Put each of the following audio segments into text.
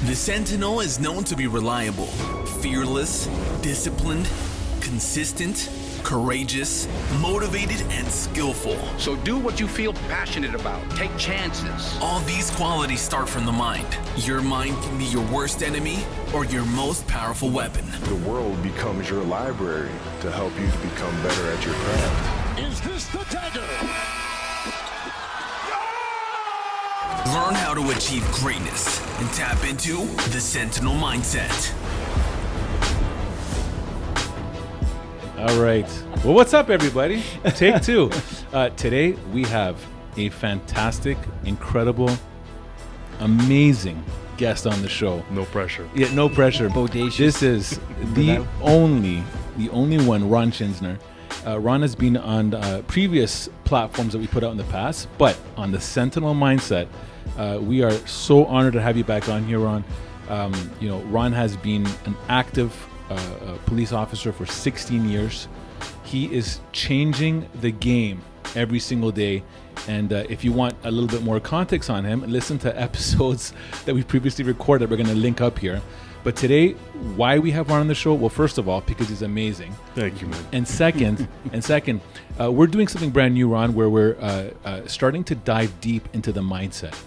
The Sentinel is known to be reliable, fearless, disciplined, consistent, courageous, motivated, and skillful. So do what you feel passionate about. Take chances. All these qualities start from the mind. Your mind can be your worst enemy or your most powerful weapon. The world becomes your library to help you to become better at your craft. Is this the dagger? Learn how to achieve greatness and tap into the Sentinel mindset. All right. Well, what's up, everybody? Take two. Today, we have a fantastic, incredible, amazing guest on the show. No pressure. Yeah, no pressure. Bodacious. This is the only one, Ron Chhinzer. Ron has been on previous platforms that we put out in the past, but on the Sentinel mindset, we are so honored to have you back on here, Ron. Ron has been an active police officer for 16 years. He is changing the game every single day. And if you want a little bit more context on him, listen to episodes that we've previously recorded. We're going to link up here. But today, why we have Ron on the show? Well, first of all, because he's amazing. Thank you, man. And second, we're doing something brand new, Ron, where we're starting to dive deep into the mindset.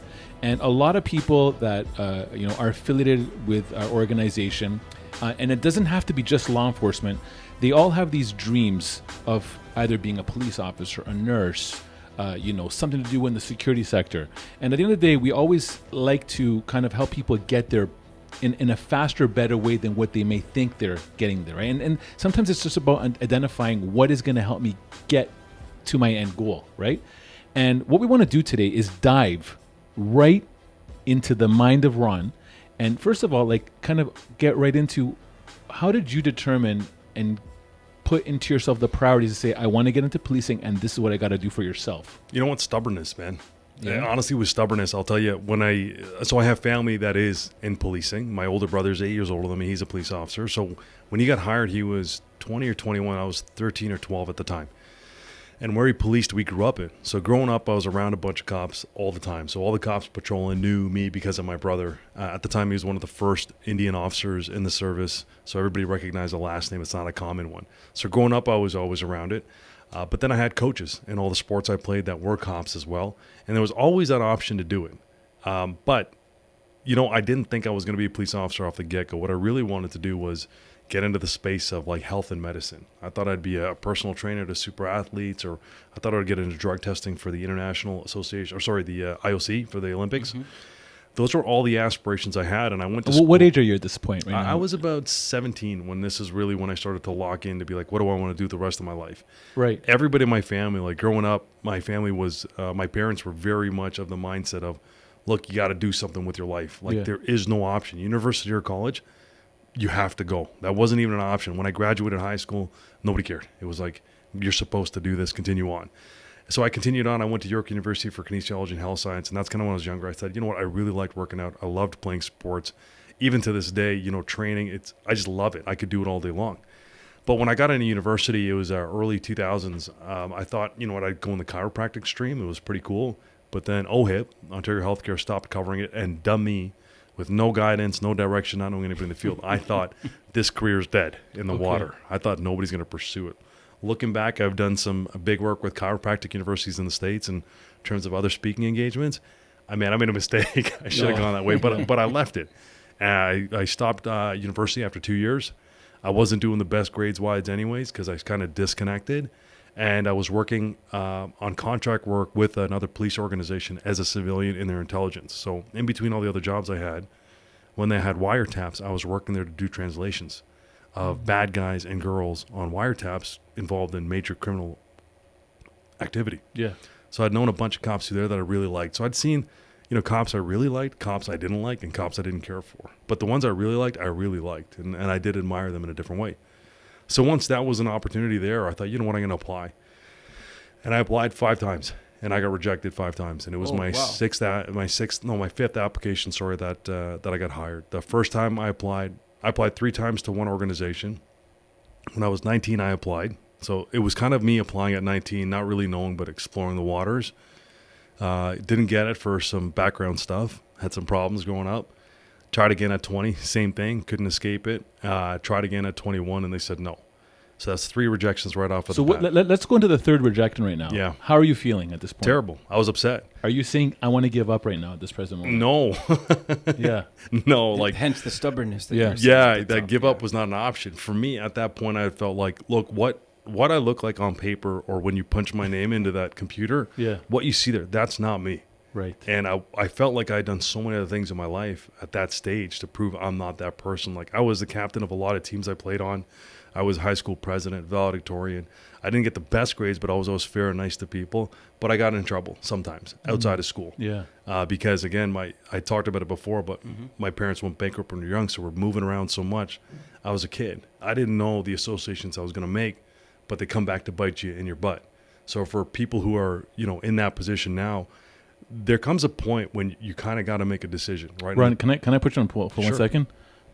And a lot of people that are affiliated with our organization, and it doesn't have to be just law enforcement. They all have these dreams of either being a police officer, a nurse, something to do in the security sector. And at the end of the day, we always like to kind of help people get there in a faster, better way than what they may think they're getting there. Right? And sometimes it's just about identifying what is going to help me get to my end goal, right? And what we want to do today is dive right into the mind of Ron. And first of all, kind of get right into, how did you determine and put into yourself the priorities to say, I want to get into policing and this is what I got to do for yourself? You know what? Stubbornness, man. Yeah. Honestly, with stubbornness, I'll tell you, so I have family that is in policing. My older brother's 8 years older than me. He's a police officer. So when he got hired, he was 20 or 21. I was 13 or 12 at the time. And where he policed, we grew up in. So growing up, I was around a bunch of cops all the time. So all the cops patrolling knew me because of my brother. At the time, he was one of the first Indian officers in the service. So everybody recognized the last name. It's not a common one. So growing up, I was always around it. But then I had coaches in all the sports I played that were cops as well. And there was always that option to do it. But I didn't think I was going to be a police officer off the get-go. What I really wanted to do was get into the space of health and medicine. I thought I'd be a personal trainer to super athletes, or I thought I'd get into drug testing for the International Association, the IOC for the Olympics. Mm-hmm. Those were all the aspirations I had, and I went to school. What age are you at this point right now? I was about 17 when this is really when I started to lock in to be like, what do I want to do the rest of my life? Right. Everybody in my family, growing up, my family was, my parents were very much of the mindset of, look, you got to do something with your life. There is no option. University or college, you have to go. That wasn't even an option. When I graduated high school, nobody cared. It was like, you're supposed to do this, continue on. So I continued on. I went to York University for kinesiology and health science, and that's kind of when I was younger. I said, you know what, I really liked working out. I loved playing sports. Even to this day, training, I just love it. I could do it all day long. But when I got into university, it was early 2000s. I thought, I'd go in the chiropractic stream. It was pretty cool. But then OHIP, Ontario Healthcare, stopped covering it, and dumb me, with no guidance, no direction, not knowing anything in the field, I thought this career's dead in the water. I thought nobody's going to pursue it. Looking back, I've done some big work with chiropractic universities in the States in terms of other speaking engagements. I made a mistake. I should have gone that way, but I left it. I stopped university after 2 years. I wasn't doing the best grades-wise anyways because I kind of disconnected. And I was working on contract work with another police organization as a civilian in their intelligence. So in between all the other jobs I had, when they had wiretaps, I was working there to do translations of bad guys and girls on wiretaps involved in major criminal activity. Yeah. So I'd known a bunch of cops through there that I really liked. So I'd seen, cops I really liked, cops I didn't like, and cops I didn't care for. But the ones I really liked. And I did admire them in a different way. So once that was an opportunity there, I thought, you know what, I'm going to apply. And I applied 5 times, and I got rejected 5 times. And it was my fifth application, that I got hired. The first time I applied 3 times to one organization. When I was 19, I applied. So it was kind of me applying at 19, not really knowing, but exploring the waters. Didn't get it for some background stuff. Had some problems growing up. Tried again at 20, same thing, couldn't escape it. Tried again at 21, and they said no. So that's 3 rejections right off of the bat. Let's go into the third rejection right now. Yeah. How are you feeling at this point? Terrible. I was upset. Are you saying, I want to give up right now at this present moment? No. Yeah. No, like, hence the stubbornness. That Yeah. you were saying yeah, at the that top. give up was not an option. For me, at that point, I felt like, look, what I look like on paper or when you punch my name into that computer, Yeah. what you see there, that's not me. Right. And I felt like I'd done so many other things in my life at that stage to prove I'm not that person. Like, I was the captain of a lot of teams I played on. I was high school president, valedictorian. I didn't get the best grades, but I was always fair and nice to people. But I got in trouble sometimes outside of school. Yeah. Because, again, I talked about it before, but my parents went bankrupt when we were young, so we're moving around so much. I was a kid. I didn't know the associations I was going to make, but they come back to bite you in your butt. So for people who are, in that position now, there comes a point when you kind of got to make a decision, right? Ron, can I put you on hold for Sure. 1 second?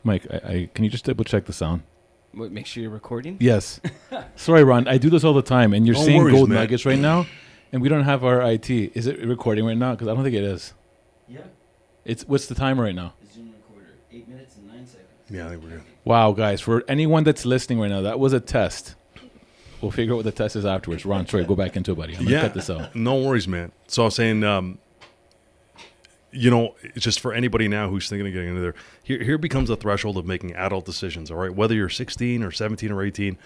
Mike, can you just double check the sound? What, make sure you're recording? Yes. Sorry, Ron. I do this all the time, and you're No saying worries, gold man. nuggets right now, and we don't have our IT. Is it recording right now? Because I don't think it is. Yeah. What's the timer right now? Zoom recorder. 8 minutes and 9 seconds. Yeah, I think we're good. Wow, guys, for anyone that's listening right now, that was a test. We'll figure out what the test is afterwards. Ron, sorry, go back into it, buddy. I'm going to cut this out. No worries, man. So I was saying, it's just for anybody now who's thinking of getting into there. Here becomes the threshold of making adult decisions, all right? Whether you're 16 or 17 or 18.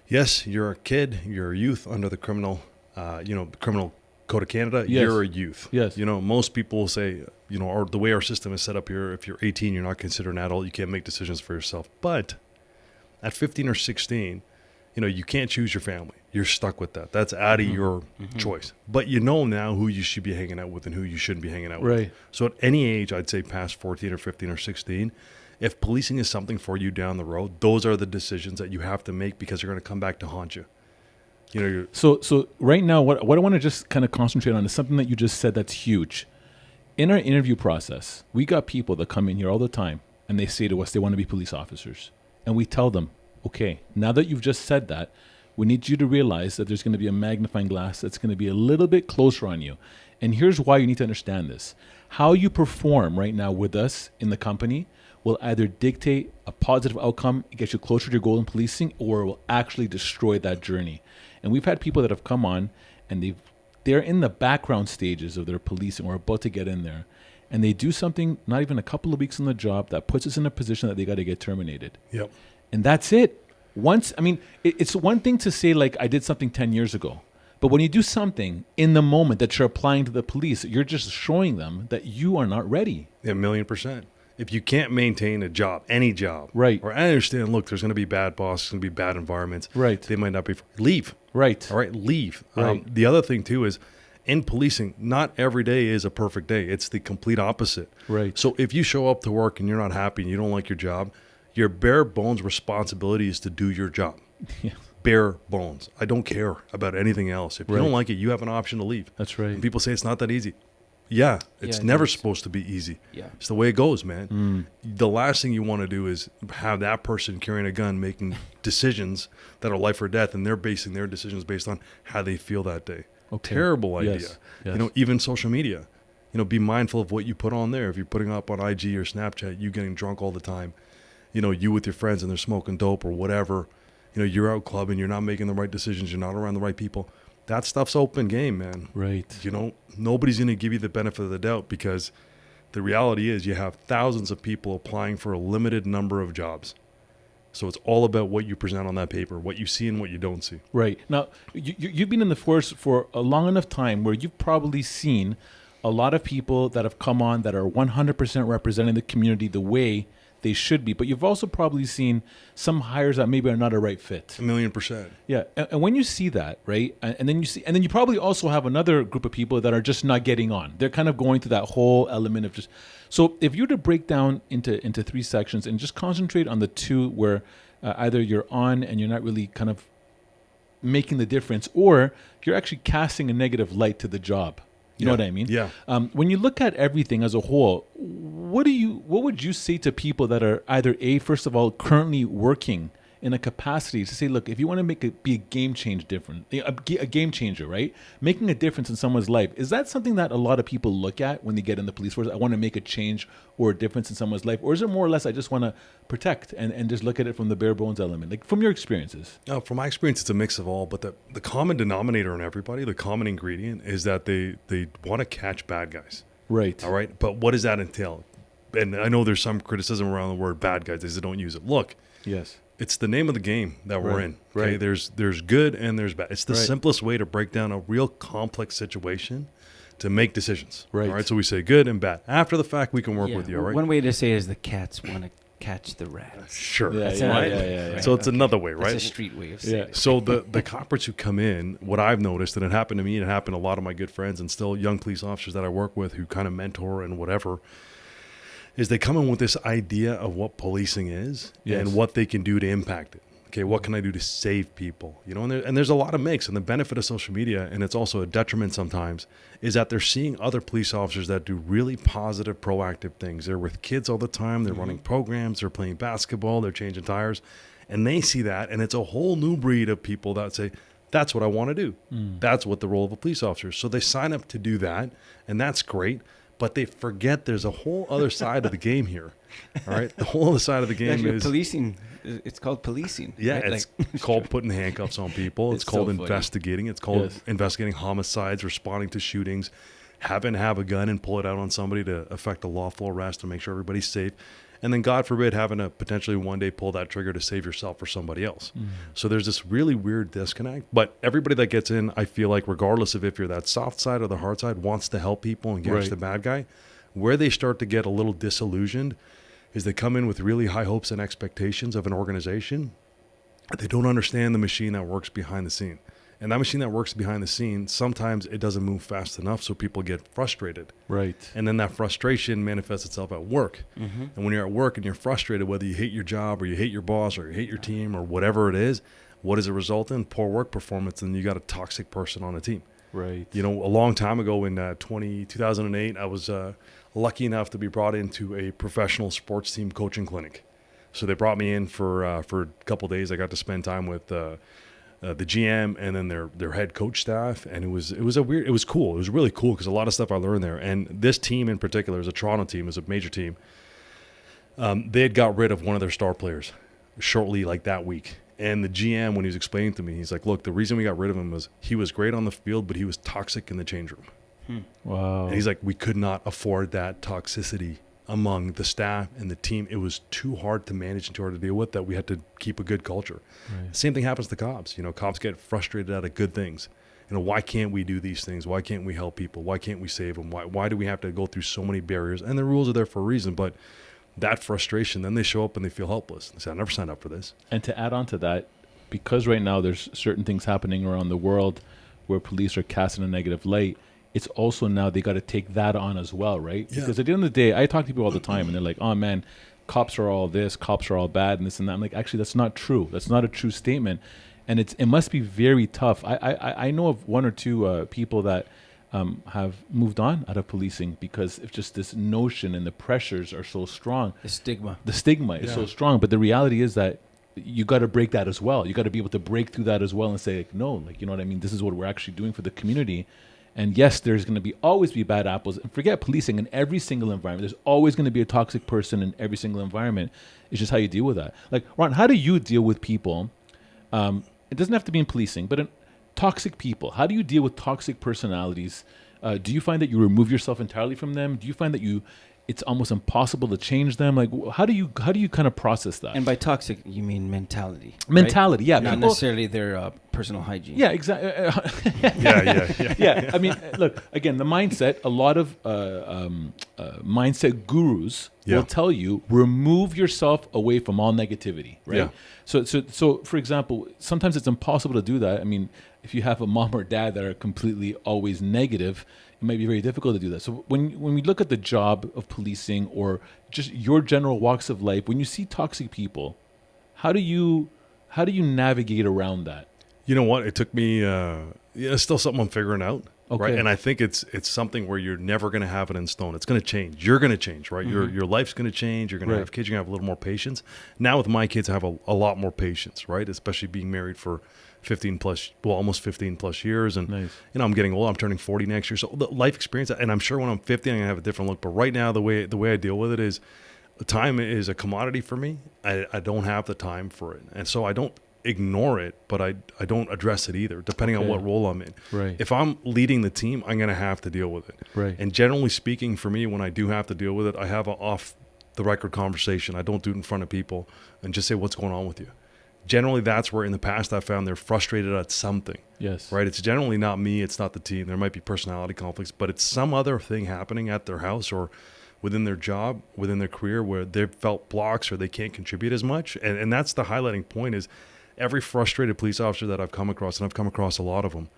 Yes, you're a kid. You're a youth under the criminal Code of Canada. Yes. You're a youth. Yes. Most people will say, or the way our system is set up here, if you're 18, you're not considered an adult. You can't make decisions for yourself. But at 15 or 16, you can't choose your family. You're stuck with that. That's out of your choice. But you know now who you should be hanging out with and who you shouldn't be hanging out with. Right. So at any age, I'd say past 14 or 15 or 16, if policing is something for you down the road, those are the decisions that you have to make because they're going to come back to haunt you. So right now, what I want to just kind of concentrate on is something that you just said that's huge. In our interview process, we got people that come in here all the time, and they say to us they want to be police officers. And we tell them, okay, now that you've just said that, we need you to realize that there's going to be a magnifying glass that's going to be a little bit closer on you. And here's why you need to understand this. How you perform right now with us in the company will either dictate a positive outcome, get you closer to your goal in policing, or it will actually destroy that journey. And we've had people that have come on and they're in the background stages of their policing or about to get in there. And they do something not even a couple of weeks on the job that puts us in a position that they got to get terminated. Yep. And that's it. It's one thing to say, like, I did something 10 years ago. But when you do something in the moment that you're applying to the police, you're just showing them that you are not ready. Yeah, 1,000,000%. If you can't maintain a job, any job, Right. Or I understand, look, there's going to be bad bosses, going to be bad environments. Right. They might not be, leave. Right. All right, leave. Right. The other thing, too, is in policing, not every day is a perfect day. It's the complete opposite. Right. So if you show up to work and you're not happy and you don't like your job, your bare bones responsibility is to do your job. Yeah. Bare bones. I don't care about anything else. If you Right. don't like it, you have an option to leave. That's right. And people say it's not that easy. Yeah, it's it never is. supposed to be easy. Yeah. It's the way it goes, man. The last thing you want to do is have that person carrying a gun making decisions that are life or death, and they're basing their decisions based on how they feel that day. Okay. Terrible idea. Yes. Yes. Even social media. Be mindful of what you put on there. If you're putting up on IG or Snapchat, you getting drunk all the time, you with your friends and they're smoking dope or whatever, you're out clubbing, you're not making the right decisions, you're not around the right people. That stuff's open game, man. Right. Nobody's going to give you the benefit of the doubt because the reality is you have thousands of people applying for a limited number of jobs. So it's all about what you present on that paper, what you see and what you don't see. Right. Now, you've been in the force for a long enough time where you've probably seen a lot of people that have come on that are 100% representing the community the way they should be. But you've also probably seen some hires that maybe are not a right fit. 1,000,000%. Yeah. And when you see that, right, and then you probably also have another group of people that are just not getting on. They're kind of going through that whole element of just. So if you were to break down into 3 sections and just concentrate on the 2 where either you're on and you're not really kind of making the difference, or you're actually casting a negative light to the job. You know what I mean? Yeah. When you look at everything as a whole, what would you say to people that are either first of all, currently working in a capacity to say, look, if you want to be a game game changer, right? Making a difference in someone's life. Is that something that a lot of people look at when they get in the police force? I want to make a change or a difference in someone's life. Or is it more or less, I just want to protect and just look at it from the bare bones element? Like from your experiences. From my experience, it's a mix of all, but the common denominator in everybody, the common ingredient is that they want to catch bad guys. Right. All right. But what does that entail? And I know there's some criticism around the word bad guys. They just don't use it. Look, Yes. it's the name of the game that we're in. Okay? Right. There's good and there's bad. It's the Right. simplest way to break down a real complex situation to make decisions. Right. All right. So we say good and bad. After the fact, we can work with you. All right. One way to say it is the cats want to catch the rats. Sure. Yeah, That's yeah, another yeah, way, yeah, yeah. So it's another way, That's right? a street way of saying Yeah. it. So the coppers who come in, what I've noticed, and it happened to me, and it happened to a lot of my good friends and still young police officers that I work with who kind of mentor and whatever, is they come in with this idea of what policing is Yes. and what they can do to impact it. Okay, what can I do to save people? You know, and there's a lot of mix. And the benefit of social media, and it's also a detriment sometimes, is that they're seeing other police officers that do really positive, proactive things. They're with kids all the time. They're running programs. They're playing basketball. They're changing tires. And they see that, and it's a whole new breed of people that say, that's what I want to do. That's what the role of a police officer is. So they sign up to do that, and that's great. But they forget there's a whole other side of the game here. All right? The whole other side of the game Actually, is... policing. It's called policing. Yeah, right? it's called putting handcuffs on people. It's It's called so funny. investigating. It's called Yes. investigating homicides, responding to shootings, having to have a gun and pull it out on somebody to effect a lawful arrest and make sure everybody's safe. And then, God forbid, having to potentially one day pull that trigger to save yourself or somebody else. So there's this really weird disconnect. But everybody that gets in, I feel like, regardless of if you're that soft side or the hard side, wants to help people and catch Right. the bad guy. Where they start to get a little disillusioned is they come in with really high hopes and expectations of an organization. They don't understand the machine that works behind the scene. And that machine that works behind the scene, sometimes it doesn't move fast enough, so people get frustrated. Right. And then that frustration manifests itself at work. And when you're at work and you're frustrated, whether you hate your job or you hate your boss or you hate your team or whatever it is, what does it result in? Poor work performance, and you got a toxic person on a team. Right. You know, a long time ago in 2008, I was lucky enough to be brought into a professional sports team coaching clinic. So they brought me in for a couple of days. I got to spend time with the GM and then their head coach staff, and it was cool. It was really cool because a lot of stuff I learned there. And this team in particular is a Toronto team, is a major team. They had got rid of one of their star players shortly, like that week. And the GM, when he was explaining to me, he's like, look, the reason we got rid of him was he was great on the field, but he was toxic in the change room. Wow. And he's like, we could not afford that toxicity among the staff and the team. It was too hard to manage and too hard to deal with that we had to keep a good culture. Right. Same thing happens to cops. You know, cops get frustrated out of good things. You know, why can't we do these things? Why can't we help people? Why can't we save them? Why do we have to go through so many barriers? And the rules are there for a reason, but that frustration, then they show up and they feel helpless. They say, I never signed up for this. And to add on to that, because right now there's certain things happening around the world where police are cast in a negative light, it's also now they got to take that on as well, right? Yeah. Because at the end of the day, I talk to people all the time and they're like, oh man, cops are all this, cops are all bad and this and that. I'm like, actually, that's not true. That's not a true statement. And it must be very tough. I know of one or two people that have moved on out of policing because it's just this notion and the pressures are so strong. The stigma. The stigma is so strong, but the reality is that you got to break that as well. You got to be able to break through that as well and say, like, no, like, you know what I mean? This is what we're actually doing for the community. And yes, there's going to always be bad apples. And forget policing in every single environment. There's always going to be a toxic person in every single environment. It's just how you deal with that. Like, Ron, how do you deal with people? It doesn't have to be in policing, but in toxic people. How do you deal with toxic personalities? Do you find that you remove yourself entirely from them? Do you find that it's almost impossible to change them? Like, how do you kind of process that? And by toxic, you mean mentality. Mentality, right? yeah. Not People- necessarily their personal hygiene. Yeah, exactly. Yeah. Yeah, I mean, look, again, the mindset, a lot of mindset gurus will tell you, remove yourself away from all negativity, right? Yeah. So, for example, sometimes it's impossible to do that. I mean, if you have a mom or dad that are completely always negative, it might be very difficult to do that. So when we look at the job of policing or just your general walks of life, when you see toxic people, how do you navigate around that? You know what? It took me, it's still something I'm figuring out. Okay. Right. And I think it's something where you're never going to have it in stone. It's going to change. You're going to change, right? Your life's going to change. You're going to Right. have kids. You're going to have a little more patience. Now with my kids, I have a lot more patience, right? Especially being married for almost 15 plus years. And, Nice. I'm getting old. I'm turning 40 next year. So the life experience, and I'm sure when I'm 50, I'm going to have a different look. But right now, the way I deal with it is time is a commodity for me. I don't have the time for it. And so I don't ignore it, but I don't address it either, depending on what role I'm in. Right. If I'm leading the team, I'm going to have to deal with it. Right. And generally speaking, for me, when I do have to deal with it, I have an off the record conversation. I don't do it in front of people and just say, what's going on with you? Generally, that's where in the past I found they're frustrated at something. Yes. Right. It's generally not me. It's not the team. There might be personality conflicts, but it's some other thing happening at their house or within their job, within their career, where they've felt blocks or they can't contribute as much. And that's the highlighting point is every frustrated police officer that I've come across, and I've come across a lot of them,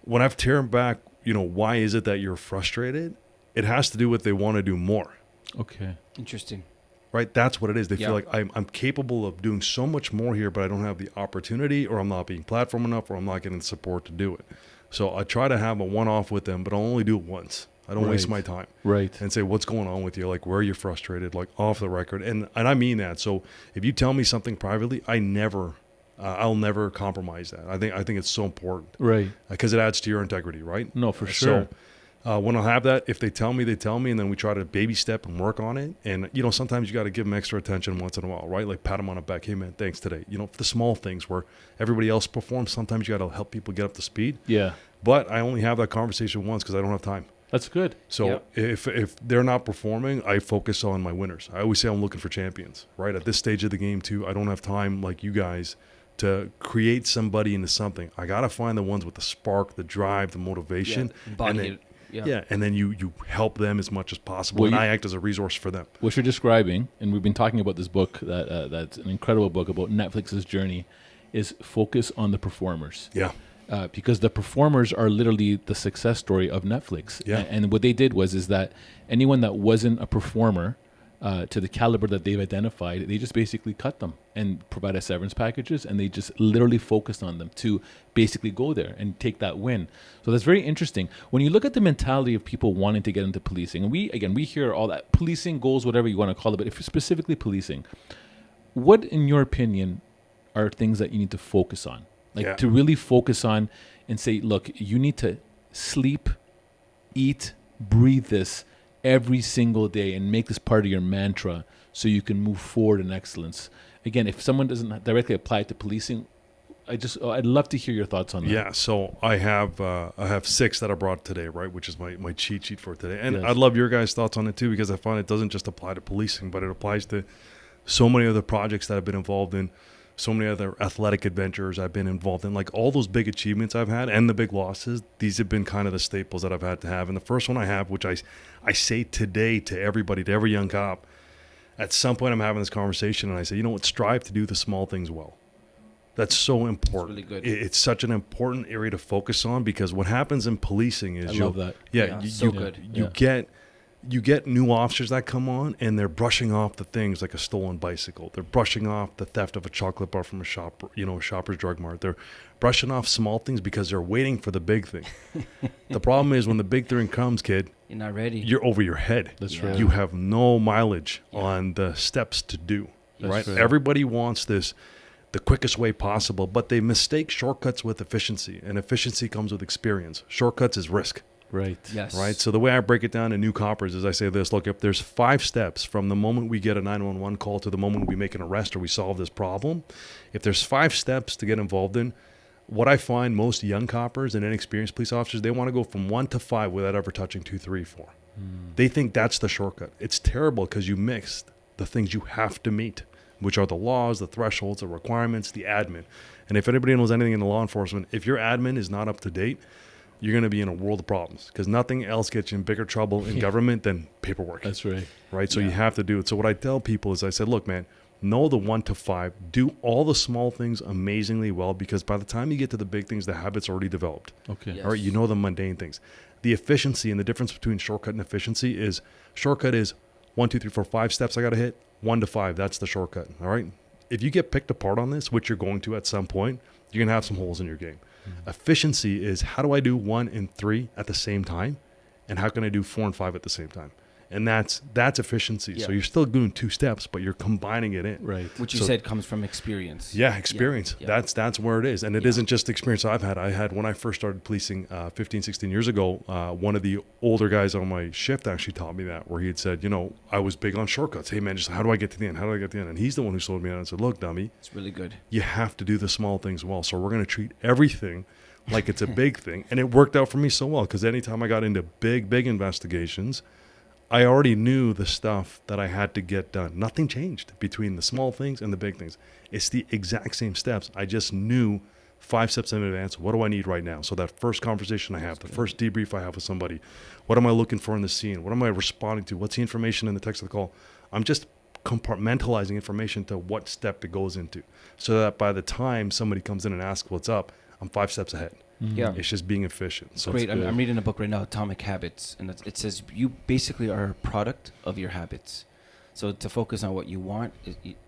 when I've teared back, why is it that you're frustrated? It has to do with they want to do more. Okay. Interesting. Right? That's what it is. They Yeah. feel like I'm capable of doing so much more here, but I don't have the opportunity, or I'm not being platformed enough, or I'm not getting the support to do it. So I try to have a one-off with them, but I'll only do it once. I don't waste my time. Right. And say, what's going on with you? Like, where are you frustrated? Like, off the record. And I mean that. So if you tell me something privately, I'll never compromise that. I think it's so important. Right. Because it adds to your integrity, right? No, for sure. So when I'll have that, if they tell me, they tell me, and then we try to baby step and work on it. And, sometimes you got to give them extra attention once in a while, right? Like pat them on the back. Hey, man, thanks today. For the small things where everybody else performs, sometimes you got to help people get up to speed. Yeah. But I only have that conversation once because I don't have time. That's good. So if they're not performing, I focus on my winners. I always say I'm looking for champions, right? At this stage of the game, too, I don't have time like you guys to create somebody into something. I got to find the ones with the spark, the drive, the motivation. And then you help them as much as possible. Well, and I act as a resource for them. What you're describing, and we've been talking about this book, that's an incredible book about Netflix's journey, is focus on the performers. Yeah. Because the performers are literally the success story of Netflix. Yeah. And what they did is that anyone that wasn't a performer to the caliber that they've identified, they just basically cut them and provided severance packages, and they just literally focused on them to basically go there and take that win. So that's very interesting. When you look at the mentality of people wanting to get into policing, and we hear all that policing goals, whatever you want to call it, but if specifically policing, what in your opinion are things that you need to focus on? To really focus on and say, look, you need to sleep, eat, breathe this every single day and make this part of your mantra so you can move forward in excellence. Again, if someone doesn't directly apply it to policing, I'd love to hear your thoughts on that. Yeah, so I have 6 that I brought today, right, which is my cheat sheet for today. And Yes. I'd love your guys' thoughts on it too, because I find it doesn't just apply to policing, but it applies to so many other projects that I've been involved in, so many other athletic adventures I've been involved in, like all those big achievements I've had and the big losses. These have been kind of the staples that I've had to have. And the first one I have, which I say today to everybody, to every young cop, at some point I'm having this conversation and I say, strive to do the small things well. That's so important. That's really good. It's such an important area to focus on, because what happens in policing is I love that. Yeah, so good. You get new officers that come on and they're brushing off the things like a stolen bicycle. They're brushing off the theft of a chocolate bar from a shop, a shopper's drug mart. They're brushing off small things because they're waiting for the big thing. The problem is when the big thing comes, kid, You're not ready. you're over your head. That's right. You have no mileage on the steps to do, right? right. Everybody wants the quickest way possible, but they mistake shortcuts with efficiency, and efficiency comes with experience. Shortcuts is risk. Right. Yes. Right. So the way I break it down to new coppers is I say this: look, if there's 5 steps from the moment we get a 911 call to the moment we make an arrest or we solve this problem, if there's 5 steps to get involved in, what I find most young coppers and inexperienced police officers, they want to go from 1 to 5 without ever touching 2, 3, 4. They think that's the shortcut. It's terrible because you mixed the things you have to meet, which are the laws, the thresholds, the requirements, the admin. And if anybody knows anything in the law enforcement, if your admin is not up to date, you're going to be in a world of problems, because nothing else gets you in bigger trouble in government than paperwork. That's right. Right? So you have to do it. So what I tell people is I said, look, man, know the 1 to 5. Do all the small things amazingly well, because by the time you get to the big things, the habit's already developed. Okay. Yes. All right? You know the mundane things. The efficiency, and the difference between shortcut and efficiency is shortcut is 1, 2, 3, 4, 5 steps I got to hit. 1 to 5, that's the shortcut. All right? If you get picked apart on this, which you're going to at some point, you're going to have some holes in your game. Efficiency is how do I do 1 and 3 at the same time, and how can I do 4 and 5 at the same time? And that's efficiency. Yeah. So you're still doing 2 steps, but you're combining it in. Right. Which you So- said comes from experience. Yeah, experience. Yeah. That's where it is. And it isn't just the experience I've had. I had when I first started policing 15, 16 years ago, one of the older guys on my shift actually taught me that, where he had said, I was big on shortcuts. Hey, man, just how do I get to the end? How do I get to the end? And he's the one who slowed me down and said, look, dummy, It's really good. you have to do the small things well. So we're going to treat everything like it's a big thing. And it worked out for me so well because anytime I got into big investigations, I already knew the stuff that I had to get done. Nothing changed between the small things and the big things. It's the exact same steps. I just knew 5 steps in advance. What do I need right now? So that first conversation I have, the first debrief I have with somebody, what am I looking for in the scene? What am I responding to? What's the information in the text of the call? I'm just compartmentalizing information to what step it goes into so that by the time somebody comes in and asks what's up, I'm 5 steps ahead. Yeah. It's just being efficient. So Great. it's I'm reading a book right now, Atomic Habits, and it says you basically are a product of your habits. So to focus on what you want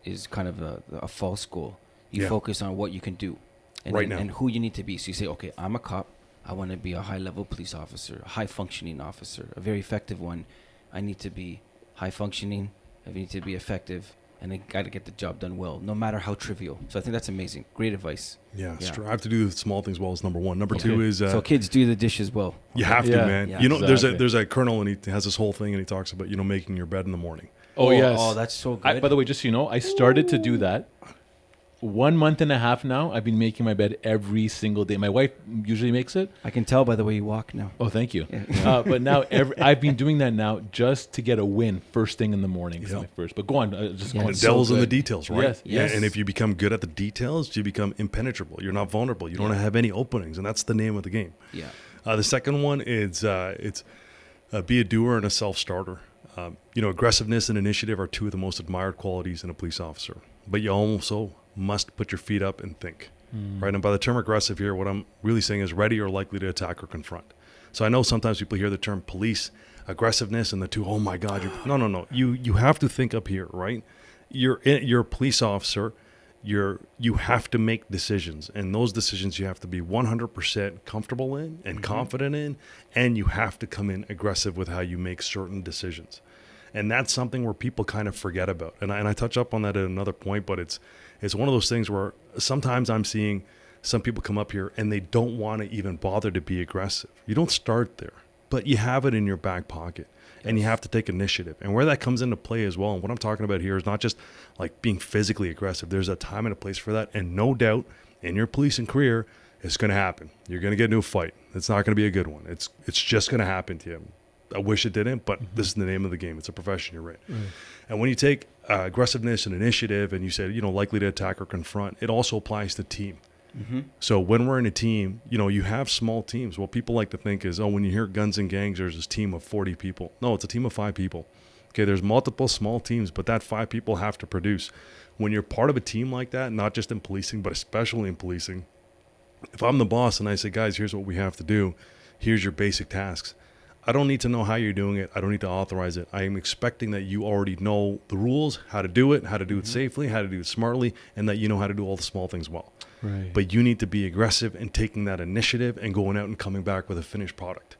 is kind of a false goal. You Yeah. focus on what you can do Right now. and who you need to be. So you say, okay, I'm a cop. I want to be a high-level police officer, a high-functioning officer, a very effective one. I need to be high-functioning. I need to be effective. And I got to get the job done well, no matter how trivial. So I think that's amazing. Great advice. Yeah, strive to do the small things well is number one. Number Okay. 2 is so kids, do the dishes well. you have to, Yeah. man. Yeah. Exactly. There's a colonel and he has this whole thing and he talks about making your bed in the morning. Oh, yes. Oh, that's so good. By the way, just so you know, I started to do that. 1 month and a half now, I've been making my bed every single day. My wife usually makes it. I can tell by the way you walk now. Oh, thank you. Yeah. But now I've been doing that now just to get a win first thing in the morning. Is Yeah. my first. But go on. Just Yeah. go on. The so devil's in the good. details, right? Yes. Yeah, Yes. and if you become good at the details, you become impenetrable. You're not vulnerable. You don't have any openings, and that's the name of the game. Yeah. The second one is be a doer and a self-starter. Aggressiveness and initiative are 2 of the most admired qualities in a police officer. But you also must put your feet up and think, right? And by the term aggressive here, what I'm really saying is ready or likely to attack or confront. So I know sometimes people hear the term police aggressiveness and the 2, oh my God, no. You have to think up here, right? You're a police officer. You have to make decisions, and those decisions you have to be 100% comfortable in and confident in, and you have to come in aggressive with how you make certain decisions. And that's something where people kind of forget about. And I touch up on that at another point, but it's one of those things where sometimes I'm seeing some people come up here and they don't want to even bother to be aggressive. You don't start there, but you have it in your back pocket. And you have to take initiative. And where that comes into play as well, and what I'm talking about here is not just like being physically aggressive. There's a time and a place for that. And no doubt in your policing career, it's going to happen. You're going to get into a fight. It's not going to be a good one. It's just going to happen to you. I wish it didn't, but this is the name of the game. It's a profession you're in. And when you take aggressiveness and initiative and you say, likely to attack or confront, it also applies to team. So when we're in a team, you have small teams. What people like to think is, when you hear guns and gangs, there's this team of 40 people. No, it's a team of 5 people. Okay, there's multiple small teams, but that 5 people have to produce. When you're part of a team like that, not just in policing, but especially in policing, if I'm the boss and I say, guys, here's what we have to do, here's your basic tasks, I don't need to know how you're doing it. I don't need to authorize it. I am expecting that you already know the rules, how to do it safely, how to do it smartly, and that you know how to do all the small things well. Right. But you need to be aggressive and taking that initiative and going out and coming back with a finished product,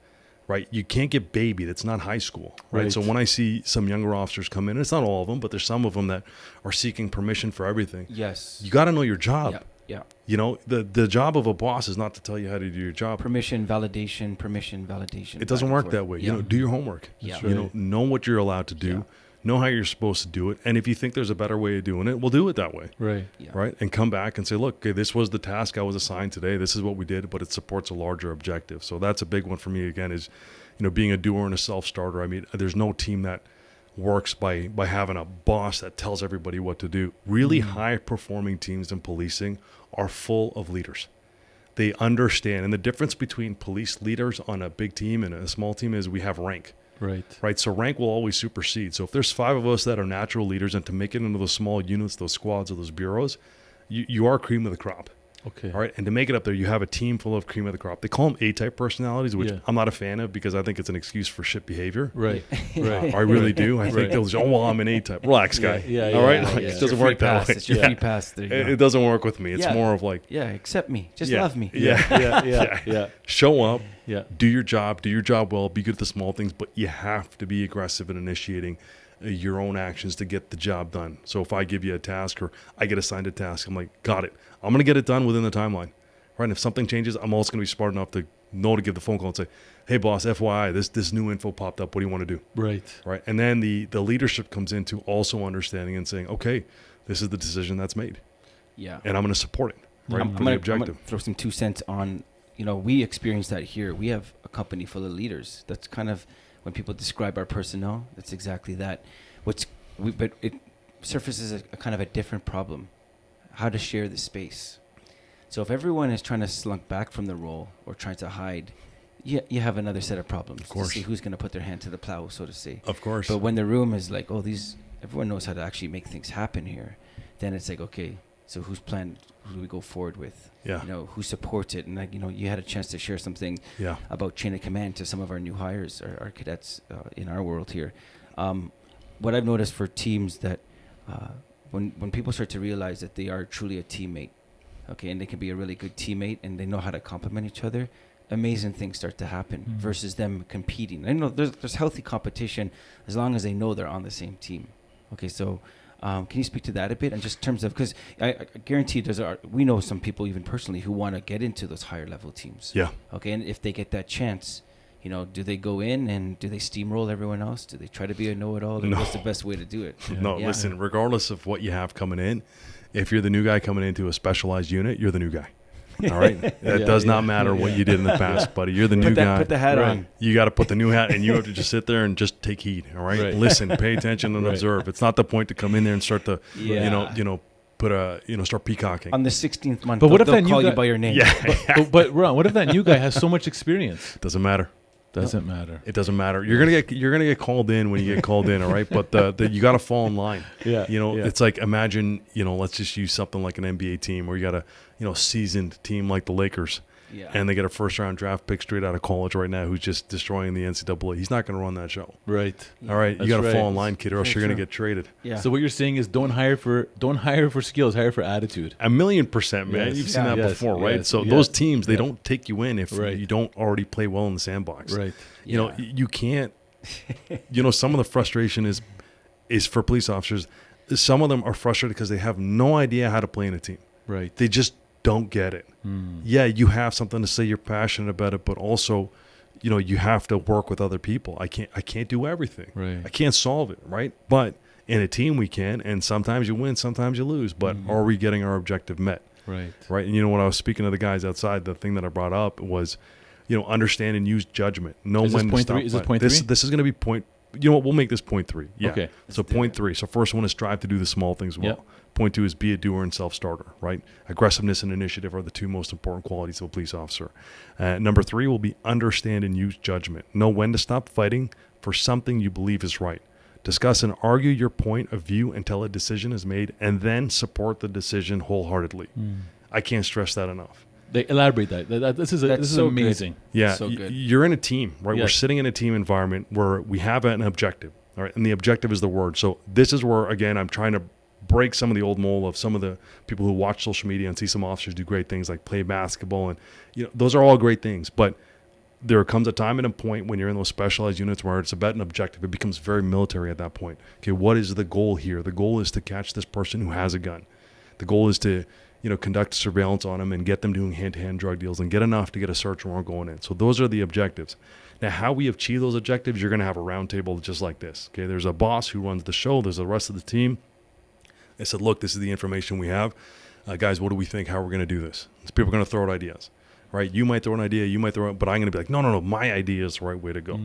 right? You can't get babied. It's not high school, right? So when I see some younger officers come in, it's not all of them, but there's some of them that are seeking permission for everything. Yes. You got to know your job. Yeah. Yeah. The job of a boss is not to tell you how to do your job. Permission, validation. It doesn't back work and that forth. way. Yeah. Do your homework. Yeah. Know what you're allowed to do. Yeah. Know how you're supposed to do it. And if you think there's a better way of doing it, we'll do it that way. Right. Yeah. Right. And come back and say, look, okay, this was the task I was assigned today. This is what we did, but it supports a larger objective. So that's a big one for me, again, is, being a doer and a self-starter. I mean, there's no team that works by having a boss that tells everybody what to do. Really high-performing teams in policing are full of leaders. They understand. And the difference between police leaders on a big team and a small team is we have rank. Right. So rank will always supersede. So if there's 5 of us that are natural leaders, and to make it into those small units, those squads, or those bureaus, you are cream of the crop. Okay. All right. And to make it up there, you have a team full of cream of the crop. They call them A-type personalities, which Yeah. I'm not a fan of because I think it's an excuse for shit behavior. Right. Right. I really do. I think they'll just, oh, well, I'm an A-type. Relax, guy. Yeah, All right. yeah, Like, yeah. it doesn't work that way. It's your free pass. There you go. It doesn't work with me. It's Yeah. more of like, Yeah, accept me. Just Yeah. love me. Yeah. show up, Yeah. do your job well, be good at the small things, but you have to be aggressive in initiating your own actions to get the job done. So if I give you a task or I get assigned a task, I'm like, got it. I'm going to get it done within the timeline. Right? And if something changes, I'm also going to be smart enough to know to give the phone call and say, hey, boss, FYI, this new info popped up. What do you want to do? Right. Right? And then the leadership comes into also understanding and saying, okay, this is the decision that's made. Yeah. And I'm going to support it. Right? I'm For gonna, the objective. I'm gonna throw some 2 cents on, we experience that here. We have a company full of leaders. That's kind of, when people describe our personnel, that's exactly that. But it surfaces a kind of a different problem, how to share the space. So if everyone is trying to slunk back from the role or trying to hide, you have another set of problems. Of course. To see who's going to put their hand to the plow, so to say. Of course. But when the room is like, everyone knows how to actually make things happen here, then it's like, okay, so who do we go forward with? Yeah. Who supports it? And like, you had a chance to share something Yeah. about chain of command to some of our new hires, our cadets in our world here. What I've noticed for teams that when people start to realize that they are truly a teammate, okay, and they can be a really good teammate and they know how to complement each other, amazing things start to happen versus them competing. I know there's healthy competition as long as they know they're on the same team. Okay, so can you speak to that a bit? And just in terms of, because I guarantee we know some people even personally who want to get into those higher level teams. Yeah. Okay, and if they get that chance, do they go in and do they steamroll everyone else? Do they try to be a know-it-all? No. What's the best way to do it? No, Yeah. listen, regardless of what you have coming in, if you're the new guy coming into a specialized unit, you're the new guy. All right? It does not matter what you did in the past, buddy. You're the new guy. Put the hat on. You got to put the new hat, and you have to just sit there and just take heed. All right? Right. Listen, pay attention, and observe. It's not the point to come in there and start to, start peacocking. On the 16th month, But what if they'll that new call you guy- by your name? Yeah, But Ron, what if that new guy has so much experience? doesn't matter. Doesn't matter. It doesn't matter. You're gonna get called in when you get called in. All right, but you got to fall in line. Yeah, yeah. It's like, imagine, let's just use something like an NBA team where you got a seasoned team like the Lakers. Yeah. And they get a first-round draft pick straight out of college right now who's just destroying the NCAA. He's not going to run that show. Right. All right, you That's got to right. fall in line, kid, or else Very you're going to true. get traded. Yeah. So what you're saying is don't hire for skills, hire for attitude. 1,000,000%, man. Yes. You've seen Yeah. that Yes. before, right? Yes. So Yeah. those teams, they Yeah. don't take you in if Right. you don't already play well in the sandbox. Right. You can't. Some of the frustration is for police officers. Some of them are frustrated because they have no idea how to play in a team. Right. They just don't get it. Yeah, you have something to say, you're passionate about it, but also, you have to work with other people. I can't do everything. Right. I can't solve it, right? But in a team we can, and sometimes you win, sometimes you lose. But are we getting our objective met? Right. Right. And when I was speaking to the guys outside, the thing that I brought up was, understand and use judgment. Know Is this when to point stop. three? Is this fighting. point This three? this is going to be point. You know what? We'll make this point 3. Yeah. Okay. So point 3. So first one is strive to do the small things well. Yep. Point 2 is be a doer and self-starter, right? Aggressiveness and initiative are the 2 most important qualities of a police officer. Number 3 will be understand and use judgment. Know when to stop fighting for something you believe is right. Discuss and argue your point of view until a decision is made, and then support the decision wholeheartedly. I can't stress that enough. They elaborate that. This is so good. amazing. Yeah, So good. you're in a team, right? We're Yes. sitting in a team environment where we have an objective, all right? And the objective is the word. So this is where, again, I'm trying to break some of the old mold of some of the people who watch social media and see some officers do great things like play basketball. And, those are all great things. But there comes a time and a point when you're in those specialized units where it's about an objective. It becomes very military at that point. Okay, what is the goal here? The goal is to catch this person who has a gun. The goal is to conduct surveillance on them and get them doing hand-to-hand drug deals and get enough to get a search warrant going in. So those are the objectives. Now, how we achieve those objectives, you're going to have a round table just like this. Okay, there's a boss who runs the show. There's the rest of the team. They said, look, this is the information we have. Guys, what do we think? How we're going to do this? So people are going to throw out ideas, right? You might throw an idea, but I'm going to be like, no, my idea is the right way to go.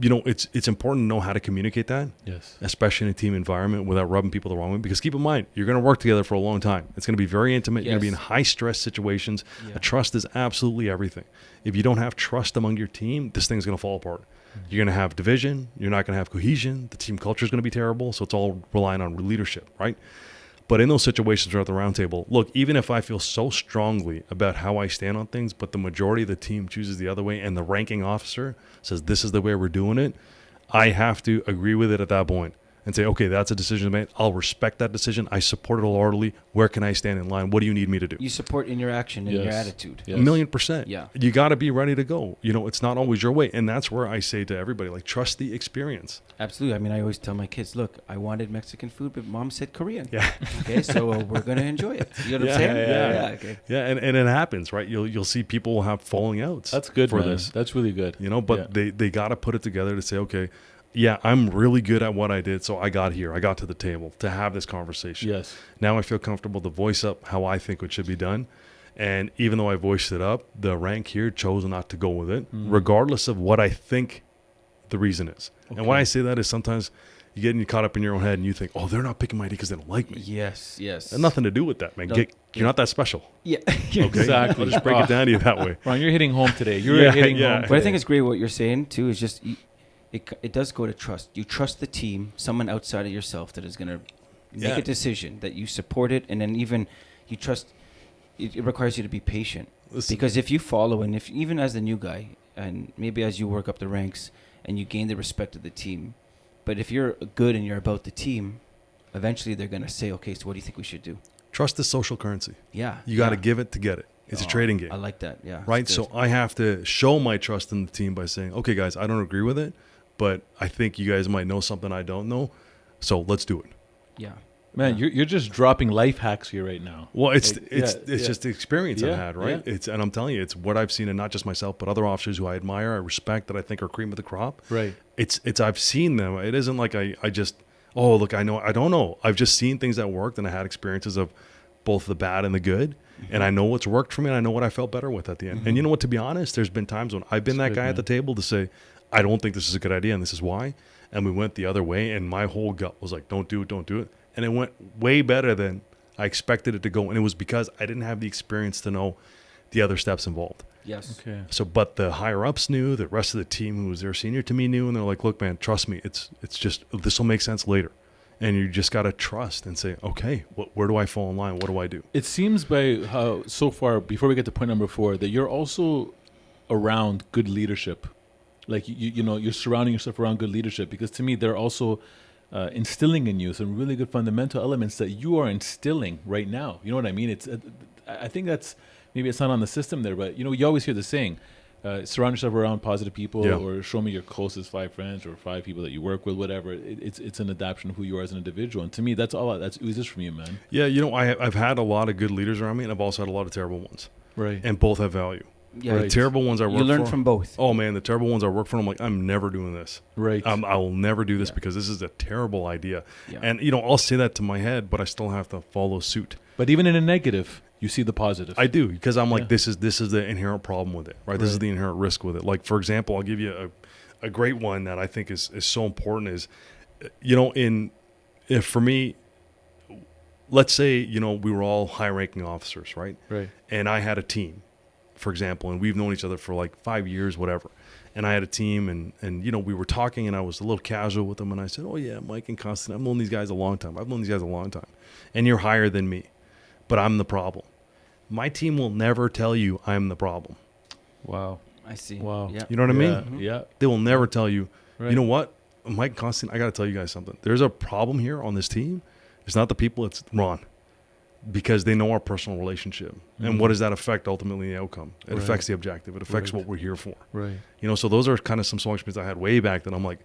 It's important to know how to communicate that, Yes. especially in a team environment without rubbing people the wrong way. Because keep in mind, you're going to work together for a long time. It's going to be very intimate. You're going to be in Yes. high stress situations. Yeah. Trust is absolutely everything. If you don't have trust among your team, this thing's going to fall apart. You're going to have division. You're not going to have cohesion. The team culture is going to be terrible. So it's all relying on leadership, right? But in those situations around the round table, look, even if I feel so strongly about how I stand on things, but the majority of the team chooses the other way and the ranking officer says this is the way we're doing it, I have to agree with it at that point and say, okay, that's a decision made. I'll respect that decision. I support it wholeheartedly. Where can I stand in line? What do you need me to do? You support in your action and your attitude. Yes. 1,000,000%. Yeah. You got to be ready to go. It's not always your way. And that's where I say to everybody, like, trust the experience. Absolutely. I mean, I always tell my kids, look, I wanted Mexican food, but mom said Korean. Yeah. Okay, so we're going to enjoy it. You know what I'm saying? Yeah. Okay. Yeah, and it happens, right? You'll see people have falling outs. That's good for man. this. That's really good. But they got to put it together to say, okay, yeah, I'm really good at what I did, so I got here. I got to the table to have this conversation. Yes. Now I feel comfortable to voice up how I think it should be done. And even though I voiced it up, the rank here chose not to go with it, regardless of what I think the reason is. Okay. And why I say that is sometimes you get caught up in your own head and you think, oh, they're not picking my ID because they don't like me. Yes. It had nothing to do with that, man. You're not that special. Yeah. Okay? Exactly. I'll just break it down to you that way. Ron, you're hitting home today. You're hitting home But I think today. it's great what you're saying, too, is just it does go to trust. You trust the team, someone outside of yourself that is going to make a decision, that you support it, and then even you trust. It requires you to be patient. Listen. Because if you follow, and if even as the new guy, and maybe as you work up the ranks and you gain the respect of the team, but if you're good and you're about the team, eventually they're going to say, okay, so what do you think we should do? Trust is social currency. Yeah. You got to give it to get it. It's a trading game. I like that, yeah. Right? So I have to show my trust in the team by saying, okay, guys, I don't agree with it, but I think you guys might know something I don't know, so let's do it. Yeah. Man, you're just dropping life hacks here right now. Well, it's just the experience I've had, right? Yeah. And I'm telling you, it's what I've seen, and not just myself, but other officers who I admire, I respect, that I think are cream of the crop. Right. It's I've seen them. It isn't like I just, oh, look, I don't know. I've just seen things that worked, and I had experiences of both the bad and the good, and I know what's worked for me, and I know what I felt better with at the end. And you know what? To be honest, there's been times when I've been that guy at the table to say, I don't think this is a good idea, and this is why. And we went the other way, and my whole gut was like, don't do it. And it went way better than I expected it to go. And it was because I didn't have the experience to know the other steps involved. Yes. Okay. So, but the higher ups knew, the rest of the team who was their senior to me knew, and they're like, look, man, trust me. It's just, this will make sense later. And you just got to trust and say, okay, where do I fall in line? What do I do? It seems by how so far, before we get to point number 4, that you're also around good leadership. Like, you're surrounding yourself around good leadership, because to me, they're also instilling in you some really good fundamental elements that you are instilling right now. You know what I mean? I think that's, maybe it's not on the system there, but you always hear the saying, surround yourself around positive people, or show me your closest 5 friends or 5 people that you work with, whatever. It's an adaptation of who you are as an individual. And to me, that's oozes from you, man. Yeah, I've had a lot of good leaders around me, and I've also had a lot of terrible ones. Right. And both have value. Yeah. The terrible ones I work for. You learn from both. Oh, man, the terrible ones I work for, I'm like, I'm never doing this. Right. I will never do this because this is a terrible idea. Yeah. And, I'll say that to my head, but I still have to follow suit. But even in a negative, you see the positive. I do, because I'm like, this is the inherent problem with it, right? This is the inherent risk with it. Like, for example, I'll give you a great one that I think is so important is, if for me, let's say, we were all high-ranking officers, right? Right. And I had a team, for example, and we've known each other for like 5 years, whatever. And I had a team, and we were talking, and I was a little casual with them, and I said, oh, yeah, Mike and Constantine, I've known these guys a long time. And you're higher than me, but I'm the problem. My team will never tell you I'm the problem. Wow. I see. Wow. Yeah. You know what I mean? Mm-hmm. Yeah. They will never tell you, Right. you know what, Mike and Constantine, I got to tell you guys something. There's a problem here on this team. It's not the people, it's Ron. Because they know our personal relationship. And what does that affect ultimately in the outcome? It affects the objective. It affects what we're here for. Right. So those are kind of some small experiences I had way back that I'm like,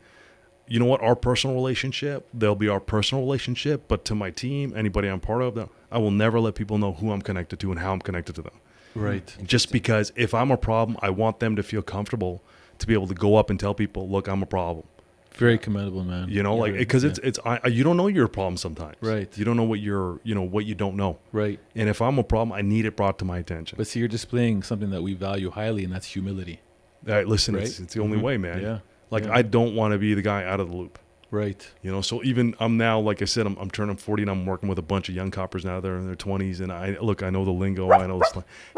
you know what, our personal relationship, they'll be our personal relationship, but to my team, anybody I'm part of, I will never let people know who I'm connected to and how I'm connected to them. Right. Just because if I'm a problem, I want them to feel comfortable to be able to go up and tell people, look, I'm a problem. Very commendable, man. Because you don't know you're a problem sometimes. Right. You don't know what what you don't know. Right. And if I'm a problem, I need it brought to my attention. But see, you're displaying something that we value highly, and that's humility. Listen, Right? it's the only way, man. Yeah. Like, Yeah. I don't want to be the guy out of the loop. Right. So even I'm now, like I said, I'm turning 40, and I'm working with a bunch of young coppers now. They're in their 20s, and I know the lingo. I know,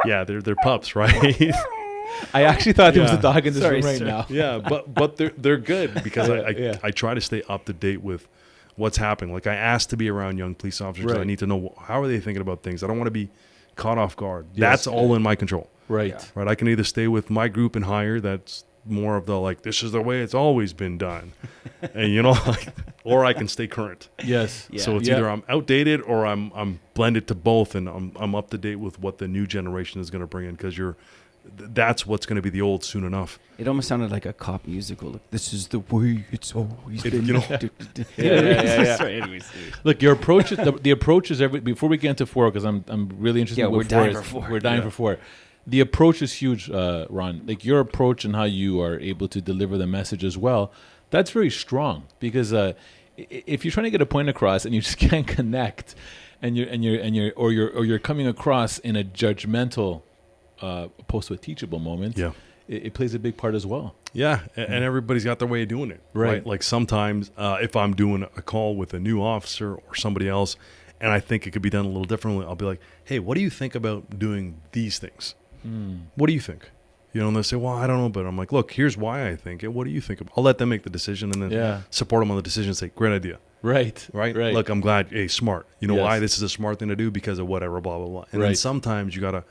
yeah, they're pups, right? I actually thought there was a Yeah. dog in this room right now. Yeah, but they're good because I try to stay up to date with what's happening. Like I asked to be around young police officers. Right. I need to know how are they thinking about things. I don't want to be caught off guard. Yes. That's all in my control. Right. Yeah. Right. I can either stay with my group and hire. That's more of the like, this is the way it's always been done. And you know, like, or I can stay current. Yes. Yeah. So it's either I'm outdated or I'm blended to both, and I'm up to date with what the new generation is going to bring in, because that's what's going to be the old soon enough. It almost sounded like a cop musical. Like, this is the way it's always been. You know, Yeah. Sorry, anyways. Look, your approach. The approach is before we get into 4, because I'm really interested. Yeah, in we're what dying is. for 4. We're dying for 4. The approach is huge, Ron. Like your approach and how you are able to deliver the message as well. That's very strong, because if you're trying to get a point across and you just can't connect, and you're coming across in a judgmental opposed to a teachable moment, Yeah. it plays a big part as well. Yeah, and everybody's got their way of doing it, Right. Like sometimes if I'm doing a call with a new officer or somebody else, and I think it could be done a little differently, I'll be like, hey, what do you think about doing these things? What do you think? You know, and they'll say, well, I don't know, but I'm like, look, here's why I think it. What do you think? I'll let them make the decision, and then support them on the decision and say, great idea. Right. Look, I'm glad, hey, smart. You know Yes. why this is a smart thing to do? Because of whatever, blah, blah, blah. And then Right. sometimes you got to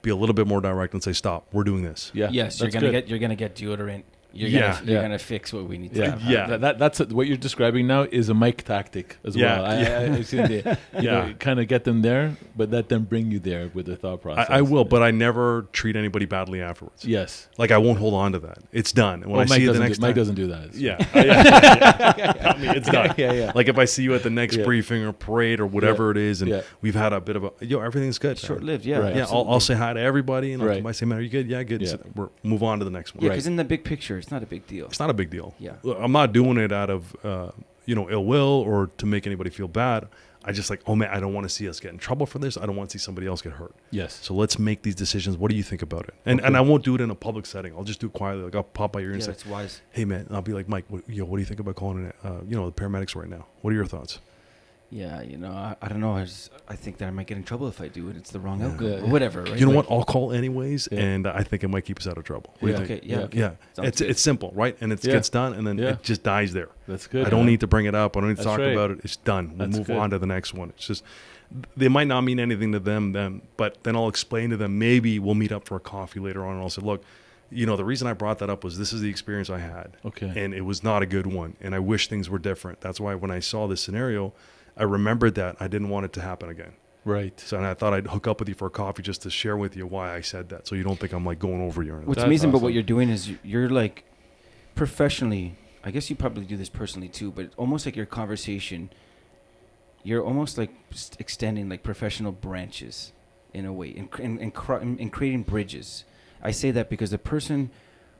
be a little bit more direct and say, stop, we're doing this. Yeah. Yes, that's you're good. gonna get deodorant. You're Yeah. gonna fix what we need to Yeah, have. Yeah. That's what you're describing now is a mic tactic as Yeah, well. I've seen the, Yeah. kind of get them there, but let them bring you there with the thought process. I will, but I never treat anybody badly afterwards. Yes. Like I won't hold on to that. It's done. And when Well, I see you the next Mike time, doesn't do that. yeah, I mean, it's done. Yeah. Like if I see you at the next Yeah. briefing or parade or whatever it is, and Yeah. we've had a bit of a everything's good. Short-lived, yeah. Right. Yeah, I'll say hi to everybody, and Right. I say, man, are you good? Yeah, good. Yeah. So move on to the next one. Yeah, because in the big picture, it's not a big deal. It's not a big deal. Yeah. Look, I'm not doing it out of ill will or to make anybody feel bad. I just like, oh man, I don't want to see us get in trouble for this. I don't want to see somebody else get hurt. Yes. So let's make these decisions. What do you think about it? And I won't do it in a public setting. I'll just do it quietly. Like I'll pop by your ear and Yeah, say, that's wise. hey man, and I'll be like, Mike, what do you think about calling it? The paramedics right now? What are your thoughts? Yeah, I don't know. I think that I might get in trouble if I do it. It's the wrong Yeah. outcome. Yeah, Or yeah. whatever, right? You know Like- what? I'll call anyways, Yeah. and I think it might keep us out of trouble. What do you Yeah. think? Okay, yeah, Yeah. okay. Yeah, Sounds good. it's simple, right? And it Yeah. gets done, and then Yeah. it just dies there. That's good. I don't need to bring it up. I don't need to That's talk right. about it. It's done. We'll That's move good. on to the next one. It's just they might not mean anything to them, but then I'll explain to them. Maybe we'll meet up for a coffee later on, and I'll say, look, the reason I brought that up was this is the experience I had, Okay. and it was not a good one, and I wish things were different. That's why when I saw this scenario, I remembered that I didn't want it to happen again. Right. So, and I thought I'd hook up with you for a coffee just to share with you why I said that, so you don't think I'm like going over you or anything. What's That's amazing about what awesome. you're doing is you're like professionally, I guess you probably do this personally too, but almost like your conversation, you're almost like extending like professional branches in a way, in creating bridges. I say that because the person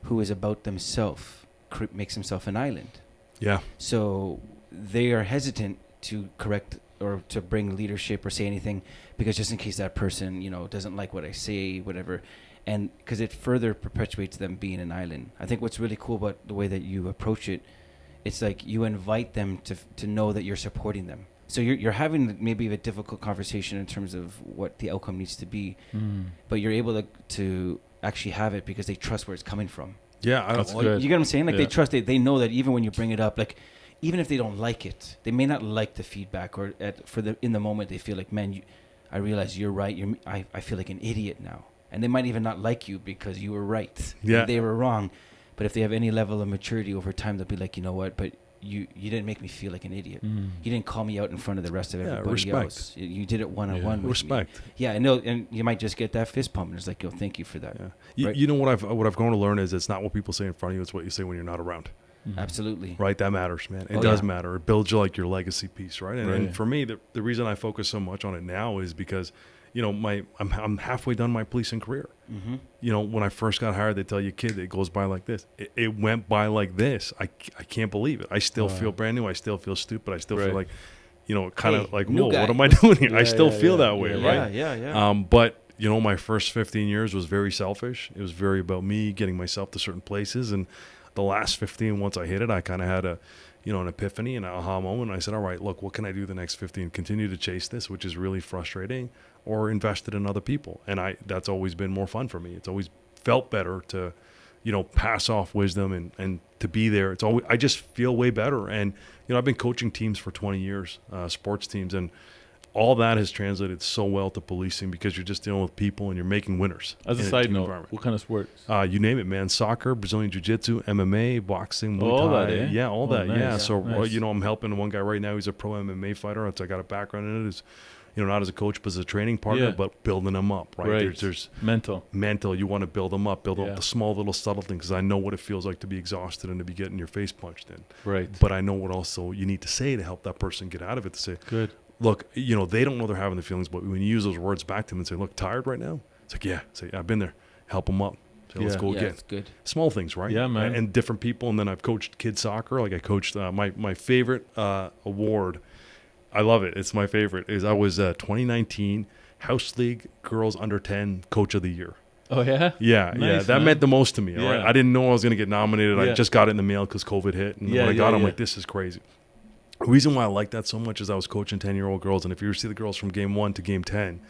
who is about themselves makes himself an island. Yeah. So they are hesitant to correct or to bring leadership or say anything because just in case that person, doesn't like what I say, whatever. And because it further perpetuates them being an island. I think what's really cool about the way that you approach it, it's like you invite them to know that you're supporting them. So you're having maybe a difficult conversation in terms of what the outcome needs to be, but you're able to actually have it because they trust where it's coming from. Yeah. That's like, good. You get what I'm saying? Like Yeah. they trust it. They know that even when you bring it up, like even if they don't like it, they may not like the feedback or in the moment they feel like, man, I realize you're right. I feel like an idiot now. And they might even not like you because you were right. Yeah. And they were wrong. But if they have any level of maturity over time, they'll be like, you know what? But you didn't make me feel like an idiot. You didn't call me out in front of the rest of everybody respect. else. You did it one-on-one with respect. me. Yeah, and you might just get that fist pump, and it's like, yo, thank you for that. Yeah. Right. You know what I've grown to learn is it's not what people say in front of you; it's what you say when you're not around. Absolutely. Right? That matters, man. It Oh, does yeah. matter. It builds you like your legacy piece, right? And, Right. and for me, the reason I focus so much on it now is because, I'm halfway done my policing career. Mm-hmm. When I first got hired, they tell you, kid, it goes by like this. It went by like this. I can't believe it. I still feel brand new. I still feel stupid. I still feel Right. like, kind of Hey, like, new whoa, guy. what am I doing here? I Yeah, still yeah, feel yeah. that way, Yeah, right? Yeah. But my first 15 years was very selfish. It was very about me getting myself to certain places. And the last 15, once I hit it, I kind of had an epiphany, an aha moment. And I said, all right, look, what can I do the next 15? Continue to chase this, which is really frustrating, or invest it in other people. And that's always been more fun for me. It's always felt better to pass off wisdom and to be there. It's always, I just feel way better. And, I've been coaching teams for 20 years, sports teams, and all that has translated so well to policing because you're just dealing with people and you're making winners. As a side note, what kind of sports? You name it, man. Soccer, Brazilian Jiu-Jitsu, MMA, boxing, Muay All Thai. that, eh? Yeah, all that. Nice. Yeah. So, Nice. I'm helping one guy right now. He's a pro MMA fighter. So I got a background in it. Is, not as a coach, but as a training partner, Yeah. but building them up, right? Right. There's Mental. you want to build them up, build Yeah. up the small little subtle things because I know what it feels like to be exhausted and to be getting your face punched in. Right. But I know what also you need to say to help that person get out of it, to say, Good. look, they don't know they're having the feelings, but when you use those words back to them and say, look, tired right now? It's like, yeah. Say, I've been there. Help them up. Say, let's Yeah. go Yeah, again. it's good. Small things, right? Yeah, man. And different people. And then I've coached kids soccer. Like I coached my favorite award. I love it. It's my favorite. I was 2019 House League Girls Under 10 Coach of the Year. Oh, yeah? Yeah, Nice, that man. meant the most to me. All Yeah. right? I didn't know I was going to get nominated. Yeah. I just got it in the mail because COVID hit. And Yeah, when I got it, I'm yeah. like, this is crazy. The reason why I like that so much is I was coaching 10-year-old girls. And if you ever see the girls from game 1 to game 10,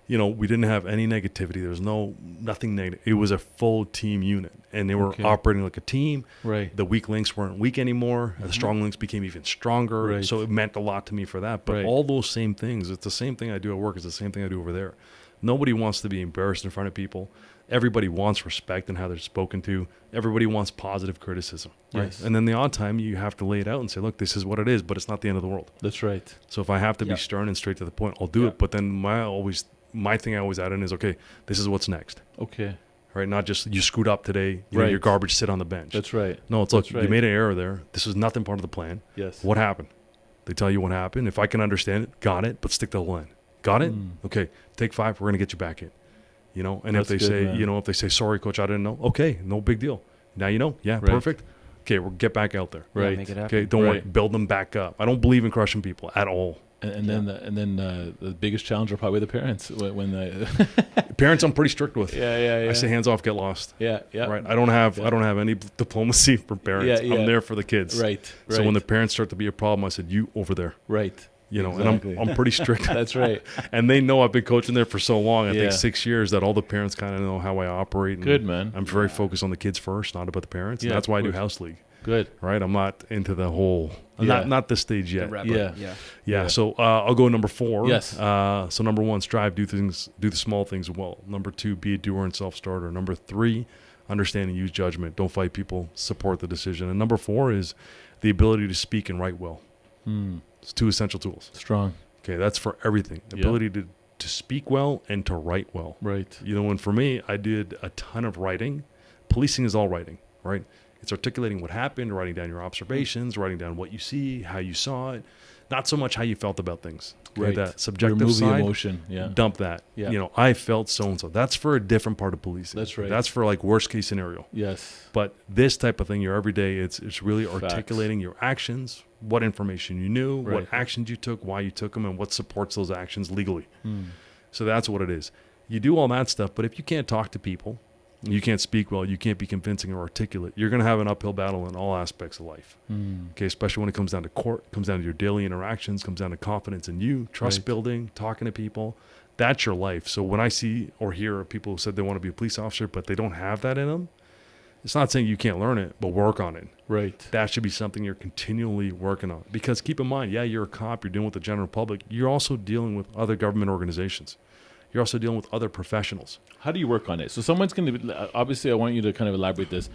we didn't have any negativity. There was nothing negative. It was a full team unit. And they were Okay. operating like a team. Right. The weak links weren't weak anymore. The strong links became even stronger. Right. So it meant a lot to me for that. But Right. all those same things, it's the same thing I do at work. It's the same thing I do over there. Nobody wants to be embarrassed in front of people. Everybody wants respect in how they're spoken to. Everybody wants positive criticism. Right? Yes. And then the odd time you have to lay it out and say, look, this is what it is, but it's not the end of the world. That's right. So if I have to Yeah. be stern and straight to the point, I'll do Yeah. it. But then my thing I always add in is, okay, this is what's next. Okay. Right? Not just you screwed up today, Right. your garbage sit on the bench. That's right. No, it's look, That's right. you made an error there. This was nothing part of the plan. Yes. What happened? They tell you what happened. If I can understand it, got it, but stick to the line. Got it? Mm. Okay, take 5. We're going to get you back in. And That's if they good, say, man. if they say, sorry, coach, I didn't know. Okay, no big deal. Now you know. Yeah, Right. perfect. Okay, we'll get back out there. Yeah, Right. make it happen. Okay, don't worry. Right. Build them back up. I don't believe in crushing people at all. And then the biggest challenge are probably the parents when the Parents, I'm pretty strict with. yeah. I say hands off, get lost. yeah. Right. I don't have any diplomacy for parents. Yeah, yeah. I'm there for the kids. Right. So when the parents start to be a problem, I said, you over there. right. And Exactly. I'm pretty strict. That's right. And they know I've been coaching there for so long. I Yeah. think 6 years that all the parents kind of know how I operate. And Good, man. I'm very focused on the kids first, not about the parents. And Yeah, that's why I of do course. house league. Good. Right. I'm not into the whole. Yeah. Not this stage yet. Wrap but- up. Yeah. yeah. So I'll go number 4. Yes. So number 1, strive, do the small things well. Number 2, be a doer and self-starter. Number 3, understand and use judgment. Don't fight people. Support the decision. And number 4 is the ability to speak and write well. It's 2 essential tools. Strong. Okay, that's for everything. Yeah. Ability to speak well and to write well. Right. And for me, I did a ton of writing. Policing is all writing, right? It's articulating what happened, writing down your observations, writing down what you see, how you saw it, not so much how you felt about things. Okay, Right. that subjective Remove the side, emotion. Yeah. dump that. Yeah. I felt so-and-so. That's for a different part of policing. That's right. That's for like worst case scenario. Yes. But this type of thing, your everyday, it's really Facts. articulating your actions, what information you knew, Right. what actions you took, why you took them, and what supports those actions legally. So that's what it is. You do all that stuff, but if you can't talk to people, you can't speak well, you can't be convincing or articulate, you're going to have an uphill battle in all aspects of life. Okay, especially when it comes down to court, comes down to your daily interactions, comes down to confidence in you, trust Right. building, talking to people. That's your life. So when I see or hear of people who said they want to be a police officer, but they don't have that in them, it's not saying you can't learn it, but work on it. Right. That should be something you're continually working on. Because keep in mind, yeah, you're a cop, you're dealing with the general public. You're also dealing with other government organizations. You're also dealing with other professionals. How do you work on it? So someone's going to obviously. I want you to kind of elaborate this.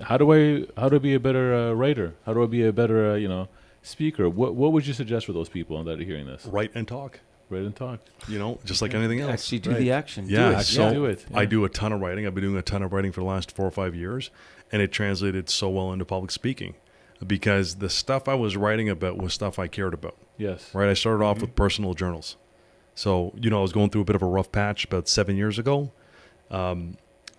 How do I be a better writer? How do I be a better speaker? What would you suggest for those people that are hearing this? Write and talk. Write and talk. Just like anything else. Actually do Right. the action. Yeah, Do it. so do it. I Yeah. do a ton of writing. I've been doing a ton of writing for the last 4 or 5 years, and it translated so well into public speaking because the stuff I was writing about was stuff I cared about. Yes. Right? I started off with personal journals. So, I was going through a bit of a rough patch about 7 years ago.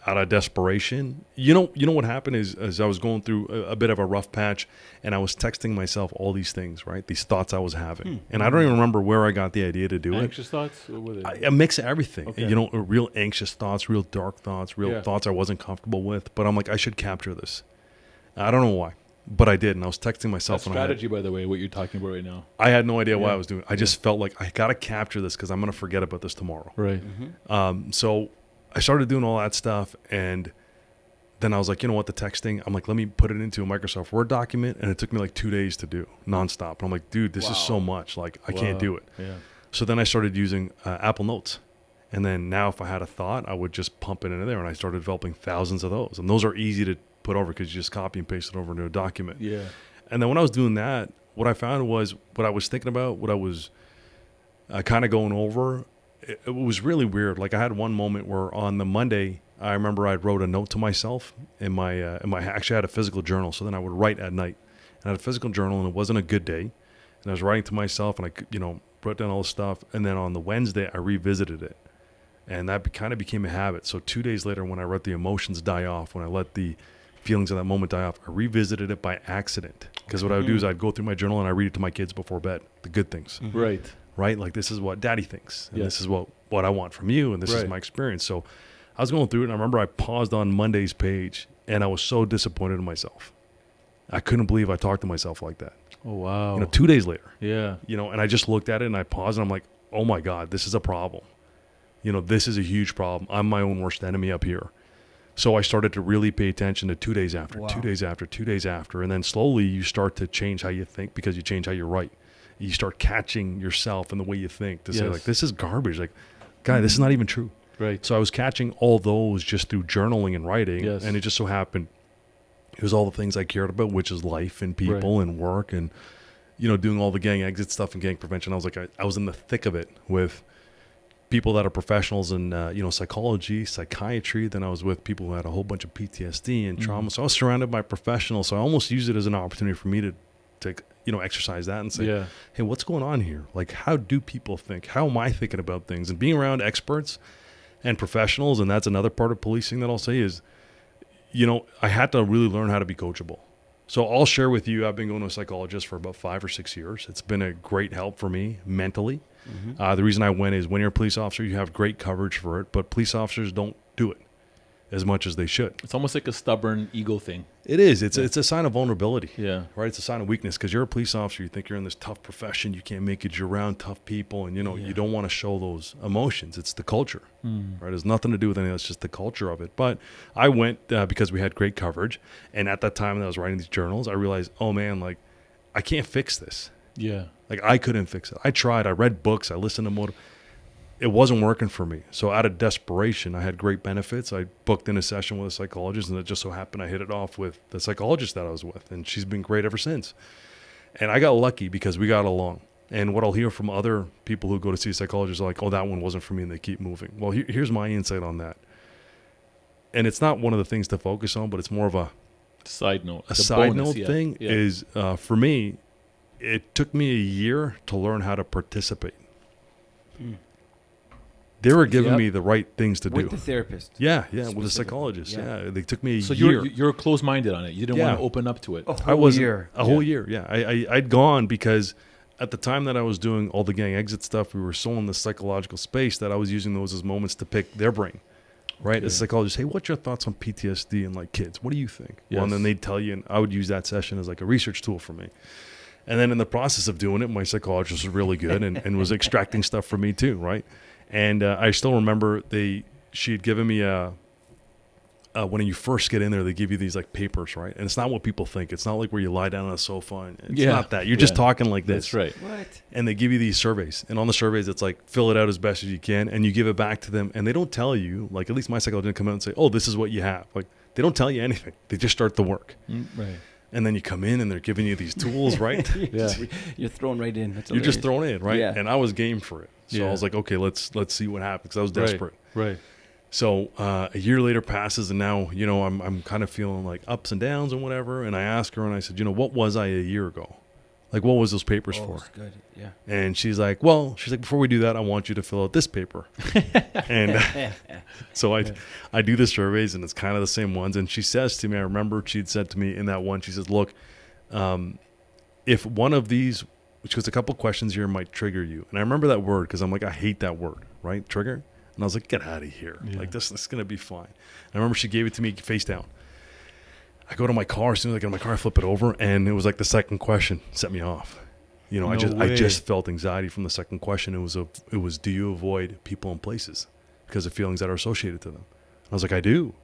Out of desperation, you know what happened is I was going through a bit of a rough patch, and I was texting myself all these things, right? These thoughts I was having, and I don't even remember where I got the idea to do Anxious thoughts? What were they? a mix of everything. Okay. Real anxious thoughts, real dark thoughts, real Yeah. thoughts I wasn't comfortable with. But I'm like, I should capture this. I don't know why, but I did, and I was texting myself. That's and strategy, by the way, what you're talking about right now. I had no idea what Yeah. I was doing. I just felt like I got to capture this because I'm going to forget about this tomorrow. Right. So I started doing all that stuff, and then I was like, you know what, the texting, I'm like, let me put it into a Microsoft Word document. And it took me like 2 days to do nonstop. And I'm like, dude, this is so much. Like, I can't do it. Yeah. So then I started using Apple Notes. And then now if I had a thought, I would just pump it into there. And I started developing thousands of those. And those are easy to put over because you just copy and paste it over into a document. Yeah. And then when I was doing that, what I found was what I was thinking about, what I was kind of going over, it was really weird. Like I had one moment where on the Monday, I remember I wrote a note to myself in my actually I had a physical journal. So then I would write at night. And I had a physical journal and it wasn't a good day. And I was writing to myself and I, wrote down all this stuff. And then on the Wednesday, I revisited it. And that kind of became a habit. So 2 days later, when I let the emotions die off, when I let the feelings of that moment die off, I revisited it by accident. Because what I would do is I'd go through my journal and I read it to my kids before bed, the good things. Right. Right? Like this is what daddy thinks. And this is what I want from you. And this is my experience. So I was going through it and I remember I paused on Monday's page and I was so disappointed in myself. I couldn't believe I talked to myself like that. Oh, wow. 2 days later. Yeah. And I just looked at it and I paused and I'm like, oh my God, this is a problem. This is a huge problem. I'm my own worst enemy up here. So I started to really pay attention to 2 days after, 2 days after, 2 days after. And then slowly you start to change how you think because you change how you write. You start catching yourself in the way you think to say like, this is garbage. Like, guy, this is not even true. Right. So I was catching all those just through journaling and writing. Yes. And it just so happened, it was all the things I cared about, which is life and people and work and, doing all the gang exit stuff and gang prevention. I was like, I was in the thick of it with people that are professionals in, psychology, psychiatry. Then I was with people who had a whole bunch of PTSD and trauma. So I was surrounded by professionals. So I almost used it as an opportunity for me to exercise that and say, hey, what's going on here? Like, how do people think? How am I thinking about things? And being around experts and professionals, and that's another part of policing that I'll say is, I had to really learn how to be coachable. So I'll share with you, I've been going to a psychologist for about 5 or 6 years. It's been a great help for me mentally. The reason I went is when you're a police officer, you have great coverage for it, but police officers don't do it as much as they should. It's almost like a stubborn ego thing. It is. It's a sign of vulnerability. Yeah. Right? It's a sign of weakness because you're a police officer. You think you're in this tough profession. You can't make it. You're around tough people. And, you don't want to show those emotions. It's the culture. Right? It has nothing to do with anything. It's just the culture of it. But I went because we had great coverage. And at that time that I was writing these journals, I realized, oh, man, like, I can't fix this. Yeah. Like, I couldn't fix it. I tried. I read books. I listened to it wasn't working for me. So out of desperation, I had great benefits. I booked in a session with a psychologist, and it just so happened I hit it off with the psychologist that I was with, and she's been great ever since. And I got lucky because we got along. And what I'll hear from other people who go to see a psychologist are like, oh, that one wasn't for me, and they keep moving. Well, here's my insight on that. And it's not one of the things to focus on, but it's more of a side note. A side note thing is, for me, it took me a year to learn how to participate. They were giving me the right things to do. With the therapist. Yeah, with a psychologist. Yeah. They took me a year. So you're closed-minded on it. You didn't want to open up to it. A whole year. A whole year, yeah. I'd gone because at the time that I was doing all the gang exit stuff, we were so in the psychological space that I was using those as moments to pick their brain. Right? Okay. As a psychologist, hey, what's your thoughts on PTSD and like kids? What do you think? Yes. Well, and then they'd tell you, and I would use that session as like a research tool for me. And then in the process of doing it, my psychologist was really good and was extracting stuff from me too, right? And I still remember she had given me when you first get in there, they give you these like papers, right? And it's not what people think. It's not like where you lie down on a sofa. And it's not that. You're just talking like this. That's right. What? And they give you these surveys. And on the surveys, it's like, fill it out as best as you can. And you give it back to them. And they don't tell you, like at least my psychologist didn't come out and say, oh, this is what you have. Like they don't tell you anything. They just start the work. Right. And then you come in and they're giving you these tools, right? You're thrown right in. That's You're just thrown in, right? Yeah. And I was game for it. So I was like, okay, let's see what happens. I was desperate. Right. So a year later passes, and now I'm kind of feeling like ups and downs and whatever. And I asked her, and I said, what was I a year ago? Like, what was those papers for? That's good. Yeah. And she's like, before we do that, I want you to fill out this paper. And so I do the surveys, and it's kind of the same ones. And she says to me, I remember she'd said to me in that one, she says, look, if one of these, which was a couple questions here, might trigger you. And I remember that word because I'm like, I hate that word, right? Trigger. And I was like, get out of here. Yeah. Like, this is going to be fine. And I remember she gave it to me face down. I go to my car. As soon as I get in my car, I flip it over. And it was like the second question set me off. I just felt anxiety from the second question. It was, do you avoid people and places because of feelings that are associated to them? And I was like, I do.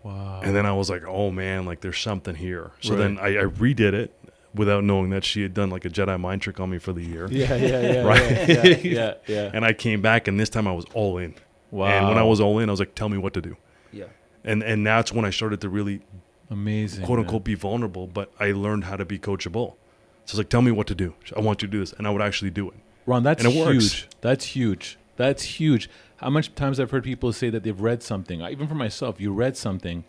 Wow. And then I was like, oh man, like there's something here. So Right. then I redid it without knowing that she had done like a Jedi mind trick on me for the year. Yeah. Right. Yeah. And I came back, and this time I was all in. Wow. And when I was all in, I was like, tell me what to do. Yeah. And that's when I started to really, Amazing. quote man. unquote, be vulnerable. But I learned how to be coachable. So it's like, tell me what to do. I want you to do this. And I would actually do it. Ron, that's And it works. huge. That's huge. That's huge. How much times I've heard people say that they've read something, even for myself, you read something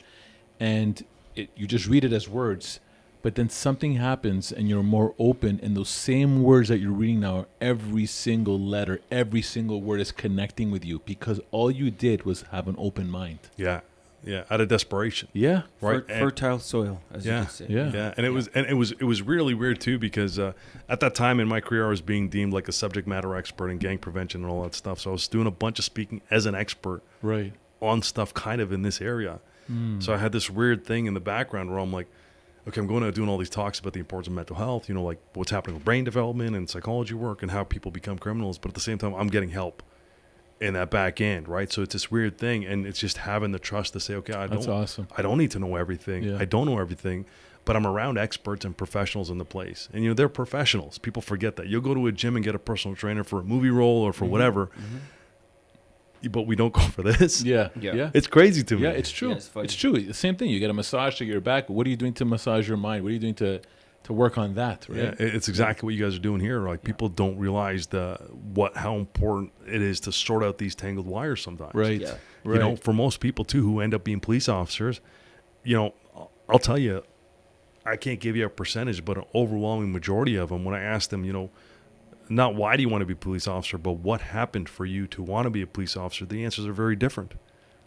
and you just read it as words, but then something happens and you're more open, and those same words that you're reading now, every single letter, every single word is connecting with you because all you did was have an open mind. Yeah. Yeah. Out of desperation. Yeah. Right. And- Fertile soil, as you Yeah. could say. Yeah. Yeah, and it was really weird too, because at that time in my career I was being deemed like a subject matter expert in gang prevention and all that stuff. So I was doing a bunch of speaking as an expert Right. on stuff kind of in this area. So I had this weird thing in the background where I'm like, okay, I'm going out doing all these talks about the importance of mental health, you know, like what's happening with brain development and psychology work and how people become criminals, but at the same time I'm getting help in that back end, right? So it's this weird thing, and it's just having the trust to say, okay, That's awesome. I don't need to know everything. Yeah. I don't know everything, but I'm around experts and professionals in the place. And, you know, they're professionals. People forget that. You'll go to a gym and get a personal trainer for a movie role or for whatever, but we don't go for this. Yeah. Yeah. Yeah. It's crazy to me. Yeah, it's true. Yeah, it's funny. It's true. The same thing. You get a massage to your back. What are you doing to massage your mind? What are you doing to work on that? Right. Yeah, it's exactly what you guys are doing here. Like people don't realize how important it is to sort out these tangled wires sometimes. Right. Yeah. Right. You know, for most people too who end up being police officers, you know, I'll tell you, I can't give you a percentage, but an overwhelming majority of them, when I ask them, you know, not why do you want to be a police officer, but what happened for you to want to be a police officer, the answers are very different.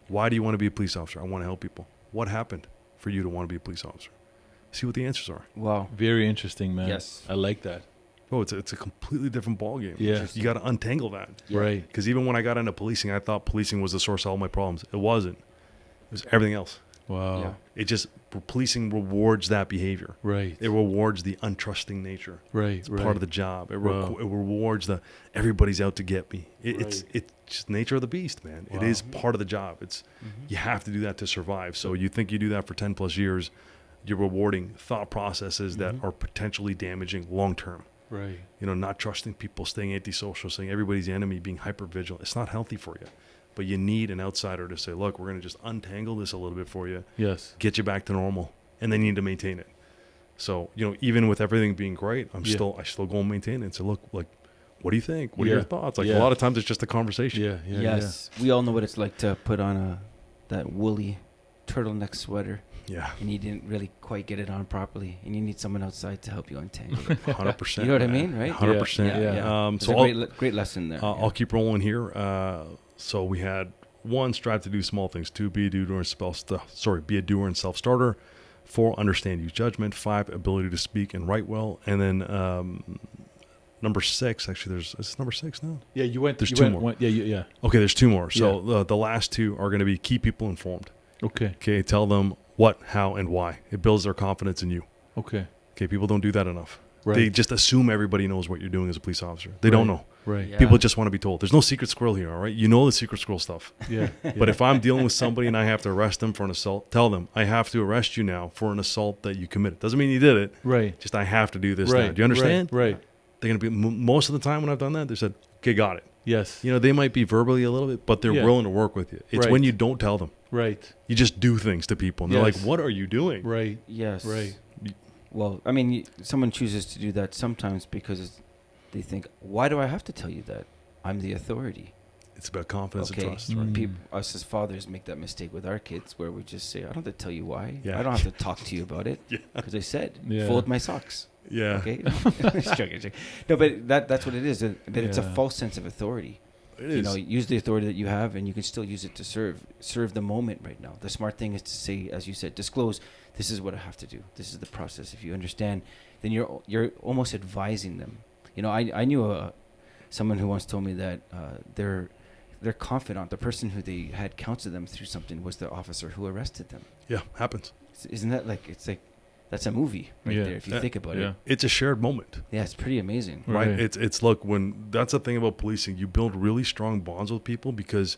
Why do you want to be a police officer? I want to help people. What happened for you to want to be a police officer? See what the answers are. Wow. Very interesting, man. Yes. I like that. Oh, it's a completely different ballgame. Yeah. You got to untangle that. Yeah. Right. Because even when I got into policing, I thought policing was the source of all my problems. It wasn't. It was everything else. Wow. Yeah. It just, policing rewards that behavior. Right. It rewards the untrusting nature. Right. It's right. part of the job. It Wow. rewards the everybody's out to get me. It's Right. just nature of the beast, man. Wow. It is part of the job. It's you have to do that to survive. So you think you do that for 10 plus years, you're rewarding thought processes that are potentially damaging long term. Right. You know, not trusting people, staying antisocial, saying everybody's the enemy, being hyper vigilant. It's not healthy for you. But you need an outsider to say, look, we're going to just untangle this a little bit for you, Yes. get you back to normal, and then you need to maintain it. So, you know, even with everything being great, I still go and maintain it and say, look, like, what do you think? What are your thoughts? Like a lot of times it's just a conversation. Yeah. Yeah. Yes. We all know what it's like to put on that woolly turtleneck sweater, Yeah. and you didn't really quite get it on properly, and you need someone outside to help you untangle it. 100%. You know what I mean, right? 100%. Yeah. It's So a great lesson there. I'll keep rolling here. So we had 1, strive to do small things. 2, be a doer be a doer and self-starter. 4, understand use judgment. 5, ability to speak and write well. And then number 6, actually, is this number 6 now? Yeah. You went. There's you 2 went, more. One, yeah. Yeah. Okay, there's 2 more. So the last 2 are going to be keep people informed. Okay. Okay, tell them what, how, and why. It builds their confidence in you. Okay. Okay, people don't do that enough. Right. They just assume everybody knows what you're doing as a police officer. They don't know. Right. Yeah. People just want to be told. There's no secret squirrel here, all right? You know the secret squirrel stuff. Yeah. But if I'm dealing with somebody and I have to arrest them for an assault, tell them, I have to arrest you now for an assault that you committed. Doesn't mean you did it. Right. Just I have to do this Right. now. Do you understand? Right. They're going to be, most of the time when I've done that, they said, okay, got it. Yes. You know, they might be verbally a little bit, but they're Yeah. willing to work with you. It's Right. when you don't tell them. Right. You just do things to people. And they're Yes. like, what are you doing? Right. Yes. Right. Well, I mean, someone chooses to do that sometimes because they think, why do I have to tell you that? I'm the authority. It's about confidence Okay. and trust. Right? People, us as fathers make that mistake with our kids where we just say, I don't have to tell you why. Yeah. I don't have to talk to you about it Yeah. because I said, Yeah. fold my socks. Yeah. Okay. Joking. No, but that's what it is. That it's a Yeah. false sense of authority. It You is. know, use the authority that you have, and you can still use it to serve the moment right now. The smart thing is to say, as you said, disclose. This is what I have to do. This is the process. If you understand, then you're almost advising them. You know, I knew someone who once told me that their confidant, the person who they had counseled them through something, was the officer who arrested them. Yeah, happens. Isn't that like that's a movie right Yeah. there if you think about Yeah. it? It's a shared moment. Yeah, it's pretty amazing. Right. Right. It's look, when that's the thing about policing, you build really strong bonds with people because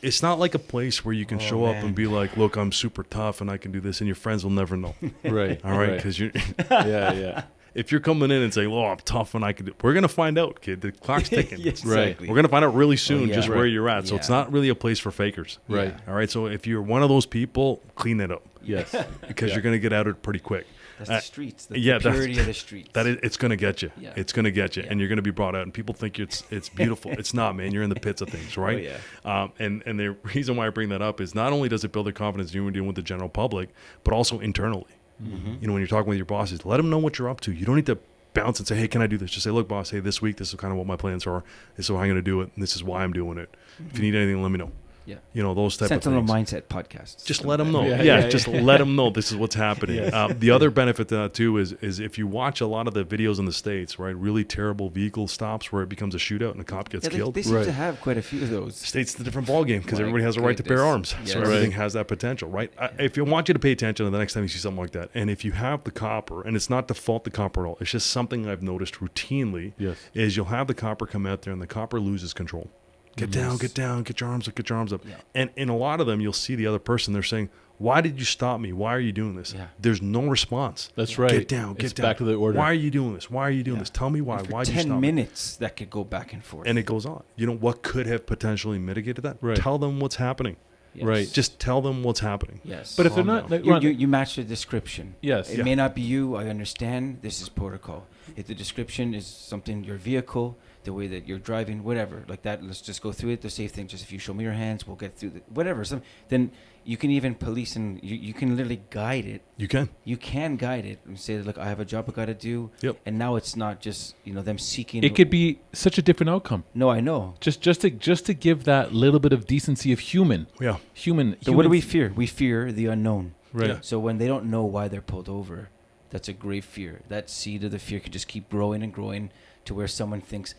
it's not like a place where you can show up and be like, look, I'm super tough and I can do this, and your friends will never know. Right. All right, because you're Yeah. if you're coming in and saying, "Oh, I'm tough and I can do," we're gonna find out, kid. The clock's ticking. Yeah, exactly. We're gonna find out really soon yeah. just where you're at. So Yeah. it's not really a place for fakers. Right. All right. So if you're one of those people, clean it up Yes. because Yeah. you're gonna get outed pretty quick. That's the streets. That's yeah, the purity of the streets. It's gonna get you. Yeah. It's gonna get you, Yeah. and you're gonna be brought out, and people think it's beautiful. It's not, man. You're in the pits of things, right? And the reason why I bring that up is not only does it build their confidence in you when dealing with the general public, but also internally. Mm-hmm. You know, when you're talking with your bosses, let them know what you're up to. You don't need to bounce and say, "Hey, can I do this?" Just say, "Look, boss, hey, this week this is kind of what my plans are. This is how I'm going to do it, and this is why I'm doing it. If you need anything, let me know." Yeah. You know, those type Sentinel of things. Mindset podcasts. Just let them know. Yeah, Just let them know this is what's happening. Yes. The other benefit to that too is if you watch a lot of the videos in the States, right, really terrible vehicle stops where it becomes a shootout and a cop gets killed. They seem Right. to have quite a few of those. State's a different ballgame because My everybody has a right to bear goodness. arms. So Yes. everything Right. has that potential, right? If you want you to pay attention to the next time you see something like that, and if you have the copper, and it's not to fault the copper at all, it's just something I've noticed routinely, Yes. is you'll have the copper come out there and the copper loses control. Get down, get down, get your arms up, get your arms up. Yeah. And in a lot of them, you'll see the other person, they're saying, "Why did you stop me? Why are you doing this?" Yeah. There's no response. That's right. Get down, get It's down. back to the order. Why are you doing this? Why are you doing this? Tell me why. And for Why did you 10 stop me? minutes, that could go back and forth. And it goes on. You know, what could have potentially mitigated that? Right. Tell them what's happening. Yes. Right. Just tell them what's happening. Yes. But if they're Calm not, down. like, Ron, You match the description. Yes. It Yeah. may not be you. I understand. This is protocol. If the description is something, your vehicle, the way that you're driving, whatever, like that, let's just go through it. The safe thing, just if you show me your hands, we'll get through the whatever. Then you can even police and you can literally guide it. You can. You can guide it and say, look, I have a job I got to do. Yep. And now it's not just, them seeking. it could be such a different outcome. No, I know. Just to give that little bit of decency of human. Yeah. Human. So what do we fear? We fear the unknown. Right. Yeah. So when they don't know why they're pulled over, that's a grave fear. That seed of the fear could just keep growing and growing to where someone thinks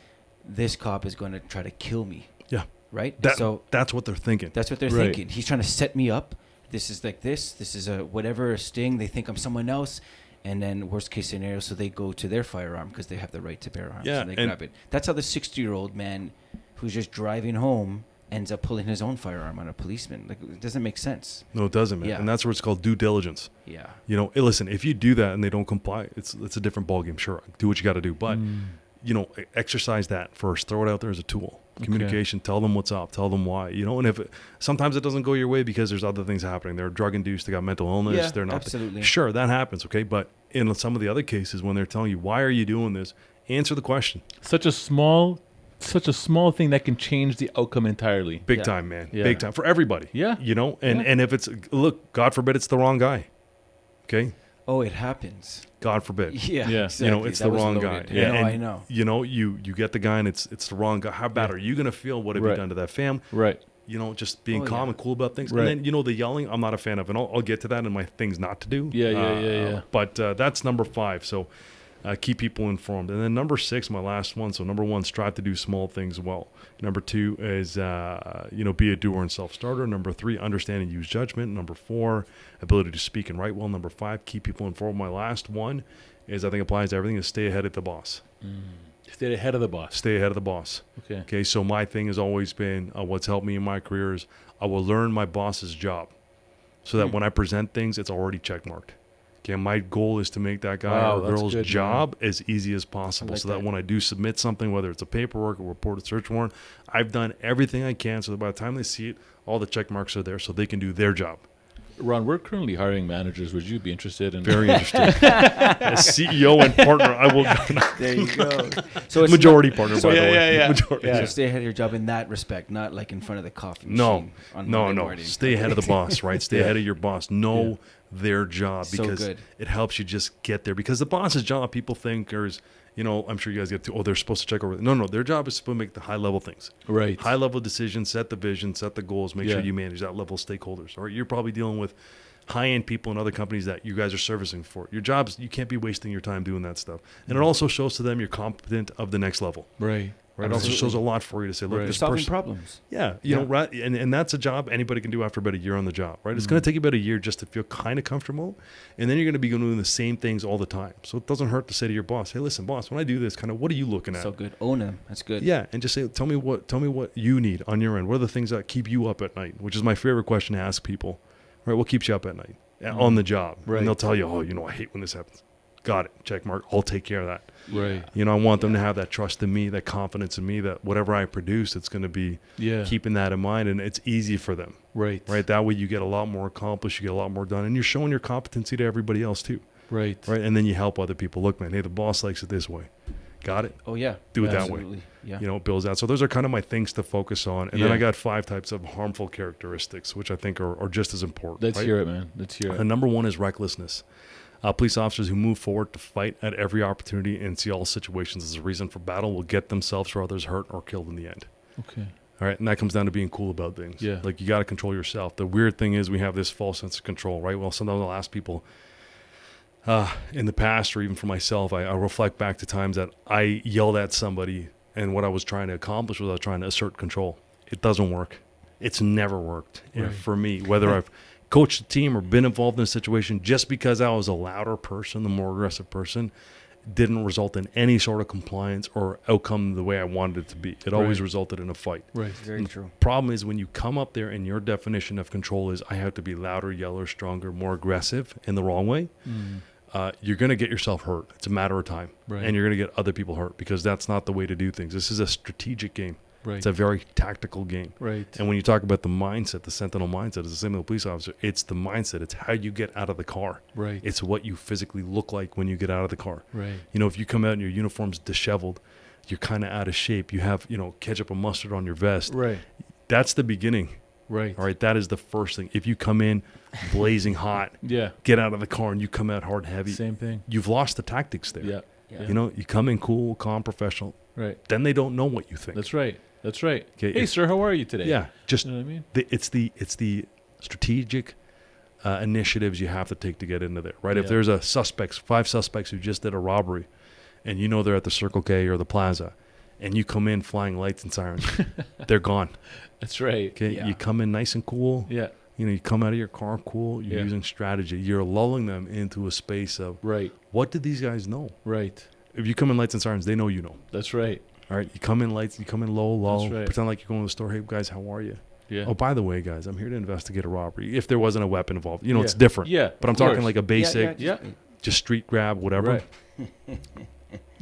this cop is going to try to kill me. Yeah. Right? So that's what they're thinking. That's what they're Right. thinking. He's trying to set me up. This is like this. This is a whatever, a sting. They think I'm someone else. And then worst case scenario, so they go to their firearm because they have the right to bear arms. Yeah, And they and- grab it. That's how the 60-year-old man who's just driving home ends up pulling his own firearm on a policeman. Like, it doesn't make sense. No, it doesn't, man. Yeah. And that's where it's called due diligence. Yeah. You know, listen, if you do that and they don't comply, it's a different ballgame. Sure, do what you got to do. But, exercise that first. Throw it out there as a tool. Communication, tell them what's up, tell them why. And if sometimes it doesn't go your way because there's other things happening. They're drug induced, they got mental illness, Yeah, they're not. absolutely. Sure, that happens, okay? But in some of the other cases, when they're telling you, why are you doing this? Answer the question. Such a small thing that can change the outcome entirely. Big Yeah. time, man. Yeah. Big time for everybody. Yeah. And if it's, look, God forbid it's the wrong guy. Okay? Oh, it happens. God forbid. Yeah. Yeah. Exactly. It's That the was wrong loaded. guy. Yeah, And, I know. You get the guy and it's the wrong guy. How bad are you going to feel? What have you Right. done to that fam? Right. Just being Oh, calm yeah. and cool about things. Right. And then, the yelling, I'm not a fan of. And I'll get to that in my things not to do. Yeah. But that's number 5. So keep people informed. And then number 6, my last one. So number 1, strive to do small things well. Number 2 is, be a doer and self-starter. Number 3, understand and use judgment. Number 4, ability to speak and write well. Number 5, keep people informed. My last one is, I think applies to everything, is stay ahead of the boss. Stay ahead of the boss. Stay ahead of the boss. Okay. So my thing has always been, what's helped me in my career is I will learn my boss's job so that when I present things, it's already checkmarked. Okay, my goal is to make that guy Wow, or that's girl's good, job as easy as possible, like so that that. when I do submit something, whether it's a paperwork, a report, a search warrant, I've done everything I can so that by the time they see it, all the check marks are there so they can do their job. Ron, we're currently hiring managers. Would you be interested in? Very interesting. As CEO and partner, I will. There you go. So it's Majority not- partner, so by the yeah, way. yeah. Majority. So stay ahead of your job in that respect, not like in front of the coffee No, machine on no, Monday no. morning. Stay ahead of the boss, right? Stay ahead of your boss. Know their job So because good. it helps you just get there. Because the boss's job, people think, is, I'm sure you guys get to, they're supposed to check over. No, their job is supposed to make the high level things. Right. High level decisions, set the vision, set the goals, make sure Yeah. you manage that level of stakeholders. Or you're probably dealing with high-end people in other companies that you guys are servicing for. Your jobs, you can't be wasting your time doing that stuff. And it also shows to them you're competent of the next level. Right. right? It also Absolutely. shows a lot for you to say, look, Right. You're this solving person, problems. yeah, you know, right, and that's a job anybody can do after about a year on the job, right? It's going to take you about a year just to feel kind of comfortable, and then you're going to be doing the same things all the time. So it doesn't hurt to say to your boss, hey, listen, boss, when I do this, kind of, what are you looking at? So good. Own them. That's good. Yeah, and just say, tell me what you need on your end. What are the things that keep you up at night? Which is my favorite question to ask people, right? What keeps you up at night on the job? Right. And they'll tell you, oh, you know, I hate when this happens. Got it. Check mark. I'll take care of that. Right. You know, I want them to have that trust in me, that confidence in me, that whatever I produce, it's going to be Yeah. keeping that in mind, and it's easy for them, Right. right? That way you get a lot more accomplished, you get a lot more done, and you're showing your competency to everybody else too, Right. right? And then you help other people. Look, man, hey, the boss likes it this way. Got it? Oh yeah. Do it that way. Absolutely. Yeah. You know, it builds out. So those are kind of my things to focus on. And then I got 5 types of harmful characteristics, which I think are just as important. Let's right? hear it, man. Let's hear it. And number 1 is recklessness. Police officers who move forward to fight at every opportunity and see all situations as a reason for battle will get themselves or others hurt or killed in the end. Okay. All right. And that comes down to being cool about things. Yeah. Like you got to control yourself. The weird thing is we have this false sense of control, right? Well, sometimes I'll ask people in the past, or even for myself, I reflect back to times that I yelled at somebody and what I was trying to accomplish was I was trying to assert control. It doesn't work. It's never worked for me, whether I've coached a team or been involved in a situation. Just because I was a louder person, the more aggressive person, didn't result in any sort of compliance or outcome the way I wanted it to be. It always resulted in a fight. Right. Very true. Problem is when you come up there and your definition of control is I have to be louder, yeller, stronger, more aggressive in the wrong way, you're going to get yourself hurt. It's a matter of time. Right. And you're going to get other people hurt because that's not the way to do things. This is a strategic game. Right. It's a very tactical game. Right. And when you talk about the mindset, the sentinel mindset, it's the same with the police officer. It's the mindset. It's how you get out of the car. Right. It's what you physically look like when you get out of the car. Right. You know, if you come out and your uniform's disheveled, you're kind of out of shape. You have, you know, ketchup and mustard on your vest. Right. That's the beginning. Right. All right. That is the first thing. If you come in blazing hot, Yeah. get out of the car and you come out hard and heavy, Same thing. you've lost the tactics there. Yeah. Yeah. You know, you come in cool, calm, professional. Right. Then they don't know what you think. That's right. That's right. Okay, Hey, sir, how are you today? Yeah. Just You know what I mean? it's the strategic initiatives you have to take to get into there, right? If Yeah. there's 5 suspects who just did a robbery, and you know they're at the Circle K or the Plaza, and you come in flying lights and sirens, they're gone. That's right. Okay, Yeah. you come in nice and cool. Yeah. You know, you come out of your car cool. You're Yeah. using strategy. You're lulling them into a space of Right. what did these guys know? Right. If you come in lights and sirens, they know you know. That's right. All right, you come in lights, you come in low, lull, That's right. pretend like you're going to the store. Hey guys, how are you? Yeah. Oh, by the way, guys, I'm here to investigate a robbery. If there wasn't a weapon involved, you know, Yeah. it's different. Yeah, But I'm of talking course. like a basic, Yeah. just street grab, whatever. Right.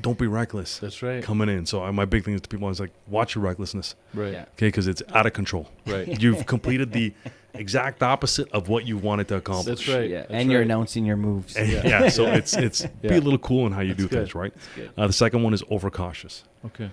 Don't be reckless That's right. coming in. So my big thing is to people is like, watch your recklessness, Right. Yeah. okay? Because it's out of control. Right. You've completed the exact opposite of what you wanted to accomplish. That's right. Yeah. That's And you're right. announcing your moves. And yeah. So it's be Yeah. a little cool in how you do good. things, right? good. The second one is overcautious. Okay.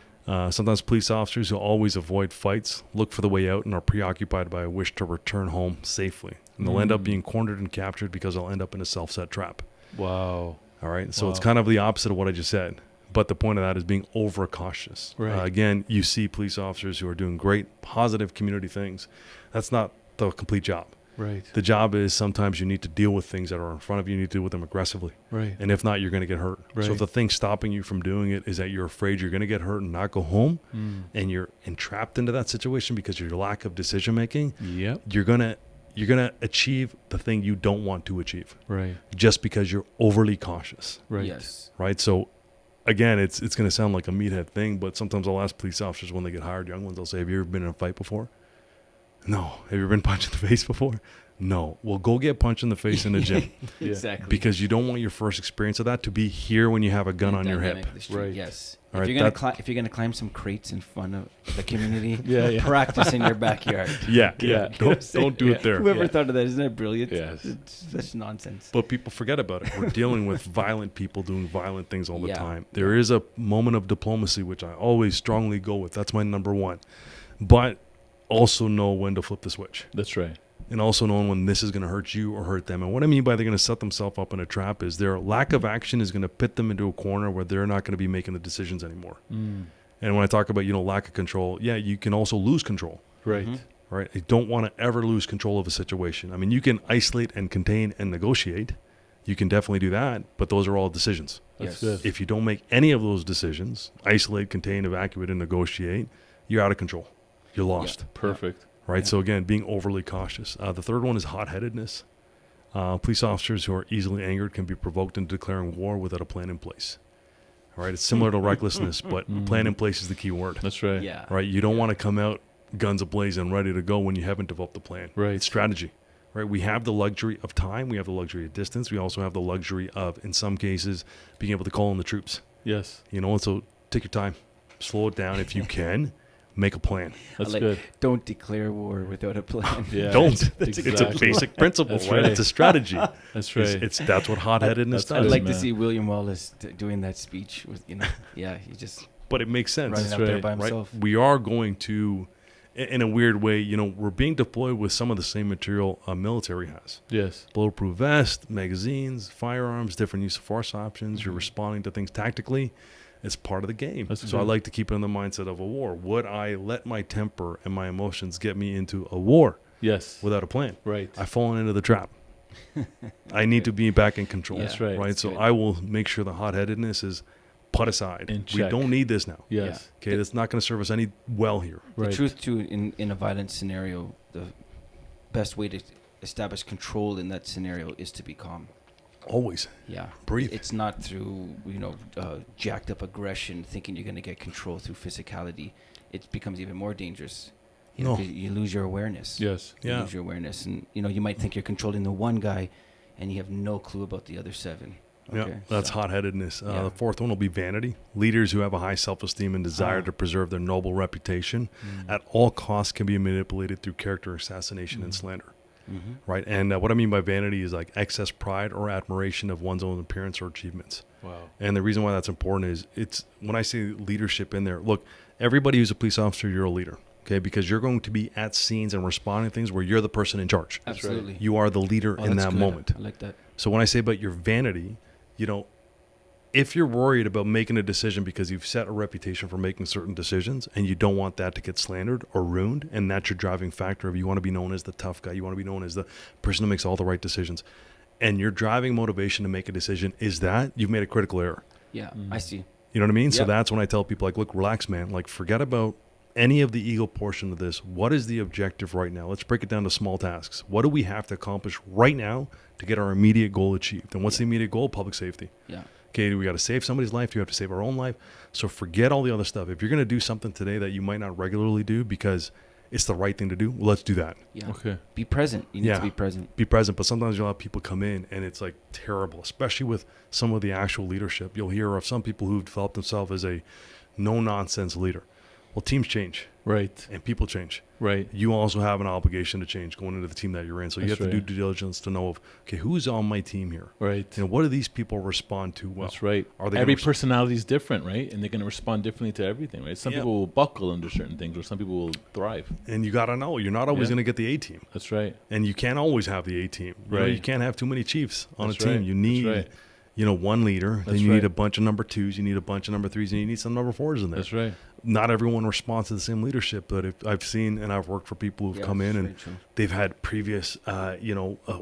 Sometimes police officers who always avoid fights look for the way out and are preoccupied by a wish to return home safely. And they'll end up being cornered and captured because they'll end up in a self-set trap. Wow. All right. So it's Wow. kind of the opposite of what I just said. But the point of that is being overcautious. Right. Again, you see police officers who are doing great, positive community things. That's not the complete job. Right. The job is sometimes you need to deal with things that are in front of you. You need to deal with them aggressively. Right. And if not, you're going to get hurt. So Right. if the thing stopping you from doing it is that you're afraid you're going to get hurt and not go home, Mm. and you're entrapped into that situation because of your lack of decision making, Yep. you're gonna achieve the thing you don't want to achieve Right. just because you're overly cautious, Right. Yes. right? So again, it's going to sound like a meathead thing, but sometimes I'll ask police officers when they get hired, young ones, I'll say, have you ever been in a fight before? No. Have you ever been punched in the face before? No. Well, go get punched in the face in the gym Yeah. Exactly. because you don't want your first experience of that to be here when you have a gun on your hip. Dynamic of the street, Right. Yes. All If right, you're gonna if you're gonna climb some crates in front of the community, Yeah. practice in your backyard. Yeah. Yeah. Don't do it there. Whoever Yeah. thought of that, isn't that brilliant? Yes. It's such nonsense. But people forget about it. We're dealing with violent people doing violent things all the Yeah. time. There is a moment of diplomacy, which I always strongly go with. That's my number one. But also know when to flip the switch. That's right. And also knowing when this is going to hurt you or hurt them. And what I mean by they're going to set themselves up in a trap is their lack of action is going to pit them into a corner where they're not going to be making the decisions anymore. Mm. And when I talk about, lack of control, yeah, you can also lose control. Right. Right? I don't want to ever lose control of a situation. I mean, you can isolate and contain and negotiate. You can definitely do that, but those are all decisions. That's Yes. good. If you don't make any of those decisions, isolate, contain, evacuate, and negotiate, you're out of control. You're lost. Perfect. Right. Yeah. So again, being overly cautious. The third one is hot-headedness. Police officers who are easily angered can be provoked into declaring war without a plan in place. All right. It's similar to recklessness, but plan in place is the key word. That's right. Yeah. Right. You don't want to come out guns ablaze and ready to go when you haven't developed the plan. Right. It's strategy. Right. We have the luxury of time. We have the luxury of distance. We also have the luxury of, in some cases, being able to call in the troops. Yes. You know, and so take your time, slow it down if you can, make a plan. That's Like, good. Don't declare war without a plan. Yeah. Don't. Exactly. It's a basic principle, That's right? right. It's a strategy. That's right. That's what hot-headedness That's I'd does. like to man. see William Wallace doing that speech with, yeah, he just But it makes sense, running That's up there right. by right? himself. We are going to, in a weird way, you know, we're being deployed with some of the same material military has. Yes. Bulletproof vest, magazines, firearms, different use of force options. Mm-hmm. You're responding to things tactically. It's part of the game. That's So I good. like to keep it in the mindset of a war. Would I let my temper and my emotions get me into a war Yes. without a plan? Right. I've fallen into the trap. I need to be back in control. Yeah, That's right. Right. that's So good. I will make sure the hot-headedness is put aside. In We check. don't need this now. Yes. Okay, that's not going to serve us any well here. Right. The truth too, in a violent scenario, the best way to establish control in that scenario is to be calm. Always. Yeah, Breathe. It's not through jacked up aggression, thinking you're going to get control through physicality. It becomes even more dangerous. You know, No. 'cause you lose your awareness. Yes. You Yeah. lose your awareness, and you might think you're controlling the one guy, and you have no clue about the other seven. Yeah, Okay, that's so- hot-headedness. Yeah. The fourth one will be vanity. Leaders who have a high self-esteem and desire Ah. to preserve their noble reputation at all costs can be manipulated through character assassination and slander. Mhm. Right. And what I mean by vanity is like excess pride or admiration of one's own appearance or achievements. Wow. And the reason why that's important is it's when I say leadership in there, look, everybody who's a police officer, you're a leader. Okay. Because you're going to be at scenes and responding to things where you're the person in charge. Absolutely. You are the leader Oh, in that's that good. moment. I like that. So when I say about your vanity, you know, if you're worried about making a decision because you've set a reputation for making certain decisions and you don't want that to get slandered or ruined, and that's your driving factor of you want to be known as the tough guy, you want to be known as the person who makes all the right decisions, and your driving motivation to make a decision is that, you've made a critical error. Yeah, I see. You know what I mean? So Yep. that's when I tell people, like, look, relax, man. Like, forget about any of the ego portion of this. What is the objective right now? Let's break it down to small tasks. What do we have to accomplish right now to get our immediate goal achieved? And what's the immediate goal? Public safety. Yeah. Okay, we got to save somebody's life. You have to save our own life. So forget all the other stuff. If you're going to do something today that you might not regularly do because it's the right thing to do, well, let's do that. Yeah. Okay. Be present. You need Yeah. to be present. Be present. But sometimes you'll have people come in and it's like terrible, especially with some of the actual leadership. You'll hear of some people who've developed themselves as a no-nonsense leader. Well, teams change Right. and people change. Right. You also have an obligation to change going into the team that you're in. So you That's have to right. do due diligence to know of, okay, who's on my team here? Right. You know, what do these people respond to well? That's right. Are they Every gonna personality is different, right? And they're going to respond differently to everything, right? Some Yeah. people will buckle under certain things, or some people will thrive. And you got to know, you're not always Yeah. going to get the A team. That's right. And you can't always have the A team. You know, Right. you can't have too many Chiefs on That's a team. right. You That's need, right. you know, one leader. Then That's you right. need a bunch of number twos. You need a bunch of number threes, and you need some number fours in there. That's right. Not everyone responds to the same leadership, but if I've seen and I've worked for people who've Yeah, come in that's and very true. they've had previous,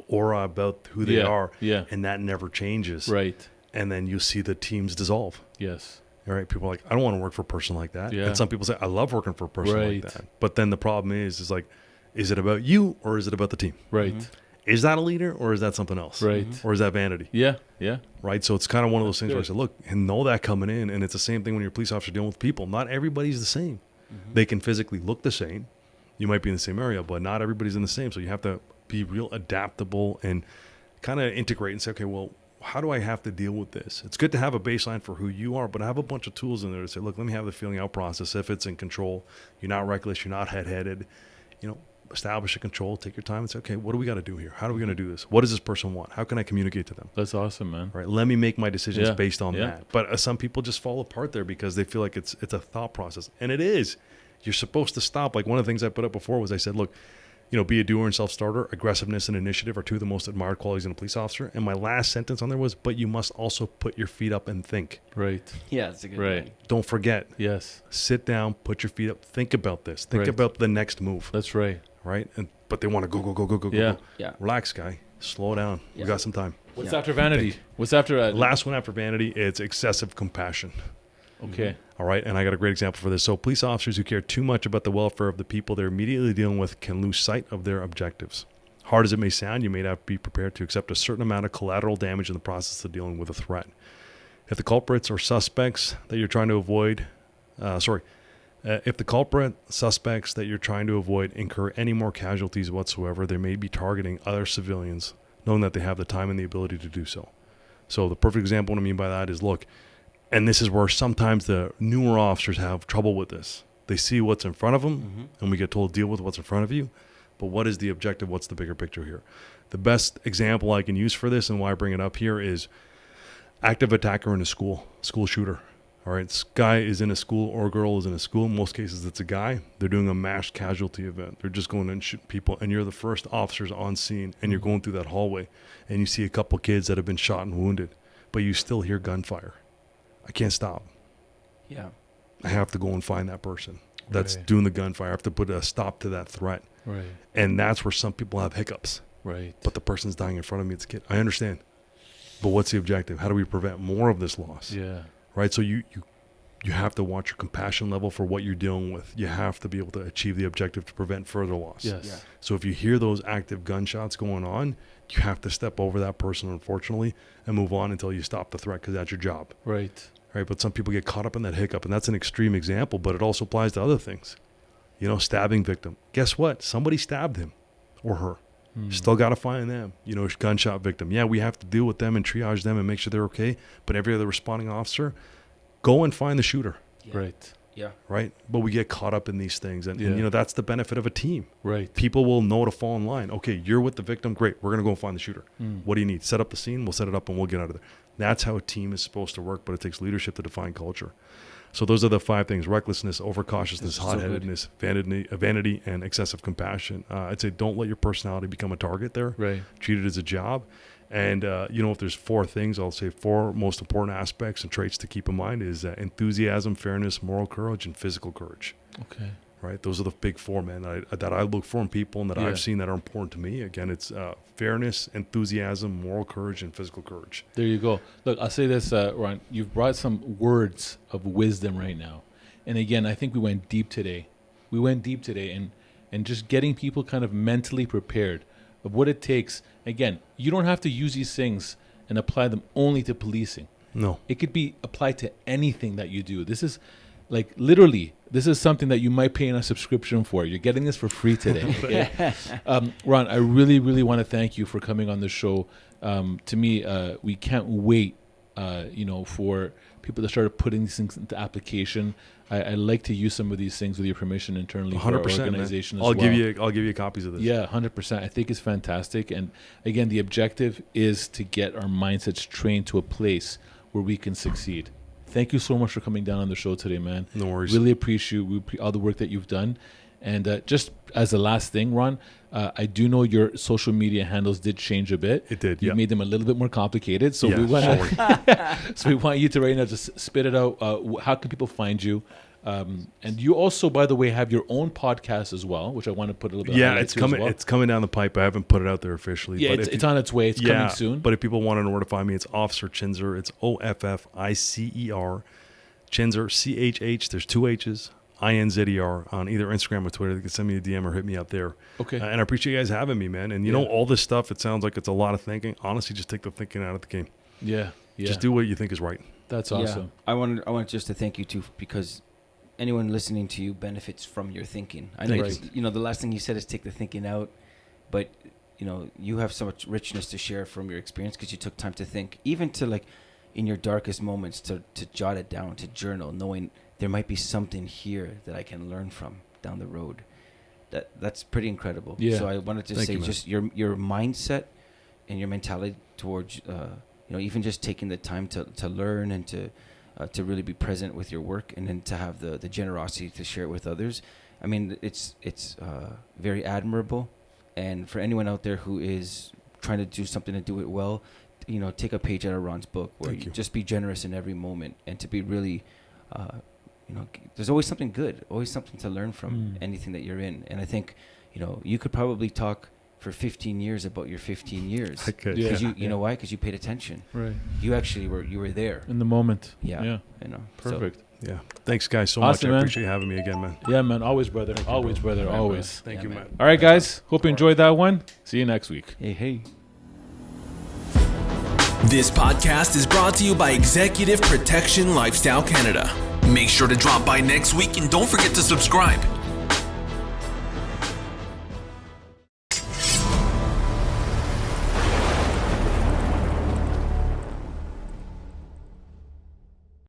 aura about who they Yeah, are, yeah. and that never changes. Right. And then you see the teams dissolve. Yes. All right, people are like, I don't want to work for a person like that. Yeah. And some people say, I love working for a person Right. like that. But then the problem is like, is it about you or is it about the team? Right. Mm-hmm. Is that a leader or is that something else? Right. Or is that vanity? Yeah. Yeah. Right. So it's kind of one of those things where I good. say, look, and know that coming in. And it's the same thing when you're a police officer dealing with people. Not everybody's the same. Mm-hmm. They can physically look the same. You might be in the same area, but not everybody's in the same. So you have to be real adaptable and kind of integrate and say, okay, well, how do I have to deal with this? It's good to have a baseline for who you are, but I have a bunch of tools in there to say, look, let me have the feeling out process. If it's in control, you're not reckless, you're not head-headed, you know, establish a control, take your time and say, okay, what do we got to do here? How are we going to do this? What does this person want? How can I communicate to them? That's awesome, man. Right. Let me make my decisions Yeah, based on yeah. that. But some people just fall apart there because they feel like it's a thought process. And it is. You're supposed to stop. Like one of the things I put up before was I said, look, you know, be a doer and self-starter. Aggressiveness and initiative are two of the most admired qualities in a police officer. And my last sentence on there was, but you must also put your feet up and think. Right. Yeah, it's a good Right. one. Don't forget. Yes. Sit down, put your feet up, think about this. Think Right. about the next move. That's right. Right? But they want to go. Yeah. Go. Yeah. Relax, guy. Slow down. Yeah. We got some time. What's after vanity? What's after Last one after vanity, it's excessive compassion. Okay. All right, and I got a great example for this. So police officers who care too much about the welfare of the people they're immediately dealing with can lose sight of their objectives. Hard as it may sound, you may not be prepared to accept a certain amount of collateral damage in the process of dealing with a threat. If the culprits or suspects that you're trying to avoid, if the culprit suspects that you're trying to avoid incur any more casualties whatsoever, they may be targeting other civilians, knowing that they have the time and the ability to do so. So the perfect example, what I mean by that is, look, and this is where sometimes the newer officers have trouble with this. They see what's in front of them, and we get told, deal with what's in front of you. But what is the objective? What's the bigger picture here? The best example I can use for this, and why I bring it up here, is active attacker in a school shooter. All right, this guy is in a school or girl is in a school. In most cases, it's a guy. They're doing a mass casualty event. They're just going in and shooting people, and you're the first officers on scene, and you're going through that hallway, and you see a couple kids that have been shot and wounded, but you still hear gunfire. I can't stop. Yeah. I have to go and find that person that's doing the gunfire. I have to put a stop to that threat. Right. And that's where some people have hiccups. Right. But the person's dying in front of me. It's a kid. I understand. But what's the objective? How do we prevent more of this loss? Yeah. Right? So you have to watch your compassion level for what you're dealing with. You have to be able to achieve the objective to prevent further loss. Yes. Yeah. So if you hear those active gunshots going on, you have to step over that person, unfortunately, and move on until you stop the threat, because that's your job. Right. Right, but some people get caught up in that hiccup, and that's an extreme example, but it also applies to other things. You know, stabbing victim. Guess what? Somebody stabbed him or her. Still got to find them. You know, gunshot victim. Yeah, we have to deal with them and triage them and make sure they're okay, but every other responding officer, go and find the shooter. Yeah. Right. Yeah. Right? But we get caught up in these things, and, you know, that's the benefit of a team. Right. People will know to fall in line. Okay, you're with the victim. Great. We're going to go and find the shooter. What do you need? Set up the scene. We'll set it up, and we'll get out of there. That's how a team is supposed to work, but it takes leadership to define culture. So those are the 5 things: recklessness, overcautiousness, hot-headedness, vanity, and excessive compassion. I'd say don't let your personality become a target there. Right. Treat it as a job. And, you know, if there's 4 things, I'll say 4 most important aspects and traits to keep in mind is enthusiasm, fairness, moral courage, and physical courage. Okay. Right? Those are the big 4, man, that I look for in people and that I've seen that are important to me. Again, it's fairness, enthusiasm, moral courage, and physical courage. There you go. Look, I'll say this, Ron. You've brought some words of wisdom right now. And again, I think we went deep today. And just getting people kind of mentally prepared of what it takes. Again, you don't have to use these things and apply them only to policing. No. It could be applied to anything that you do. This is like literally, this is something that you might pay in a subscription for. You're getting this for free today. Okay? Ron, I really, really want to thank you for coming on the show. To me, we can't wait, for people to start putting these things into application. I like to use some of these things with your permission internally for our organization as well. I'll give you copies of this. Yeah, 100%. I think it's fantastic. And again, the objective is to get our mindsets trained to a place where we can succeed. Thank you so much for coming down on the show today, man. No worries. Really appreciate all the work that you've done. And just as the last thing, Ron, I do know your social media handles did change a bit. It did, You yeah. made them a little bit more complicated. So Yeah, we want you to right now just spit it out. How can people find you? And you also, by the way, have your own podcast as well, which I want to put a little bit. Yeah, it's coming. It's coming down the pipe. I haven't put it out there officially. Yeah, but it's on its way. It's coming soon. But if people want to know where to find me, it's Officer Chhinzer. It's OFFICER. Chhinzer, CHH. There's 2 H's. INZER on either Instagram or Twitter. They can send me a DM or hit me up there. Okay. And I appreciate you guys having me, man. And you know, all this stuff, it sounds like it's a lot of thinking. Honestly, just take the thinking out of the game. Yeah. Just do what you think is right. That's awesome. Yeah. I want just to thank you too, because anyone listening to you benefits from your thinking. I know, the last thing you said is take the thinking out, but you have so much richness to share from your experience because you took time to think, even to like in your darkest moments to jot it down, to journal, knowing there might be something here that I can learn from down the road. That's pretty incredible. Yeah. So I wanted to say just your mindset and your mentality towards even just taking the time to learn and to really be present with your work, and then to have the generosity to share it with others. I mean, it's very admirable. And for anyone out there who is trying to do something to do it well, take a page out of Ron's book, where you just be generous in every moment, and to be really, there's always something good, always something to learn from anything that you're in. And I think, you could probably talk for 15 years about your 15 years. Okay. Yeah. Because you know why? Because you paid attention. Right. You actually were there. In the moment. Yeah. Yeah. You know. so- Perfect. Yeah. Thanks, guys, so Awesome, much. I man. appreciate you having me again, man. Yeah, man. Always, brother. Always, brother. Right, Always. Thank Yeah, you, man. man. All right, guys. Hope you enjoyed that one. See you next week. Hey. This podcast is brought to you by Executive Protection Lifestyle Canada. Make sure to drop by next week and don't forget to subscribe.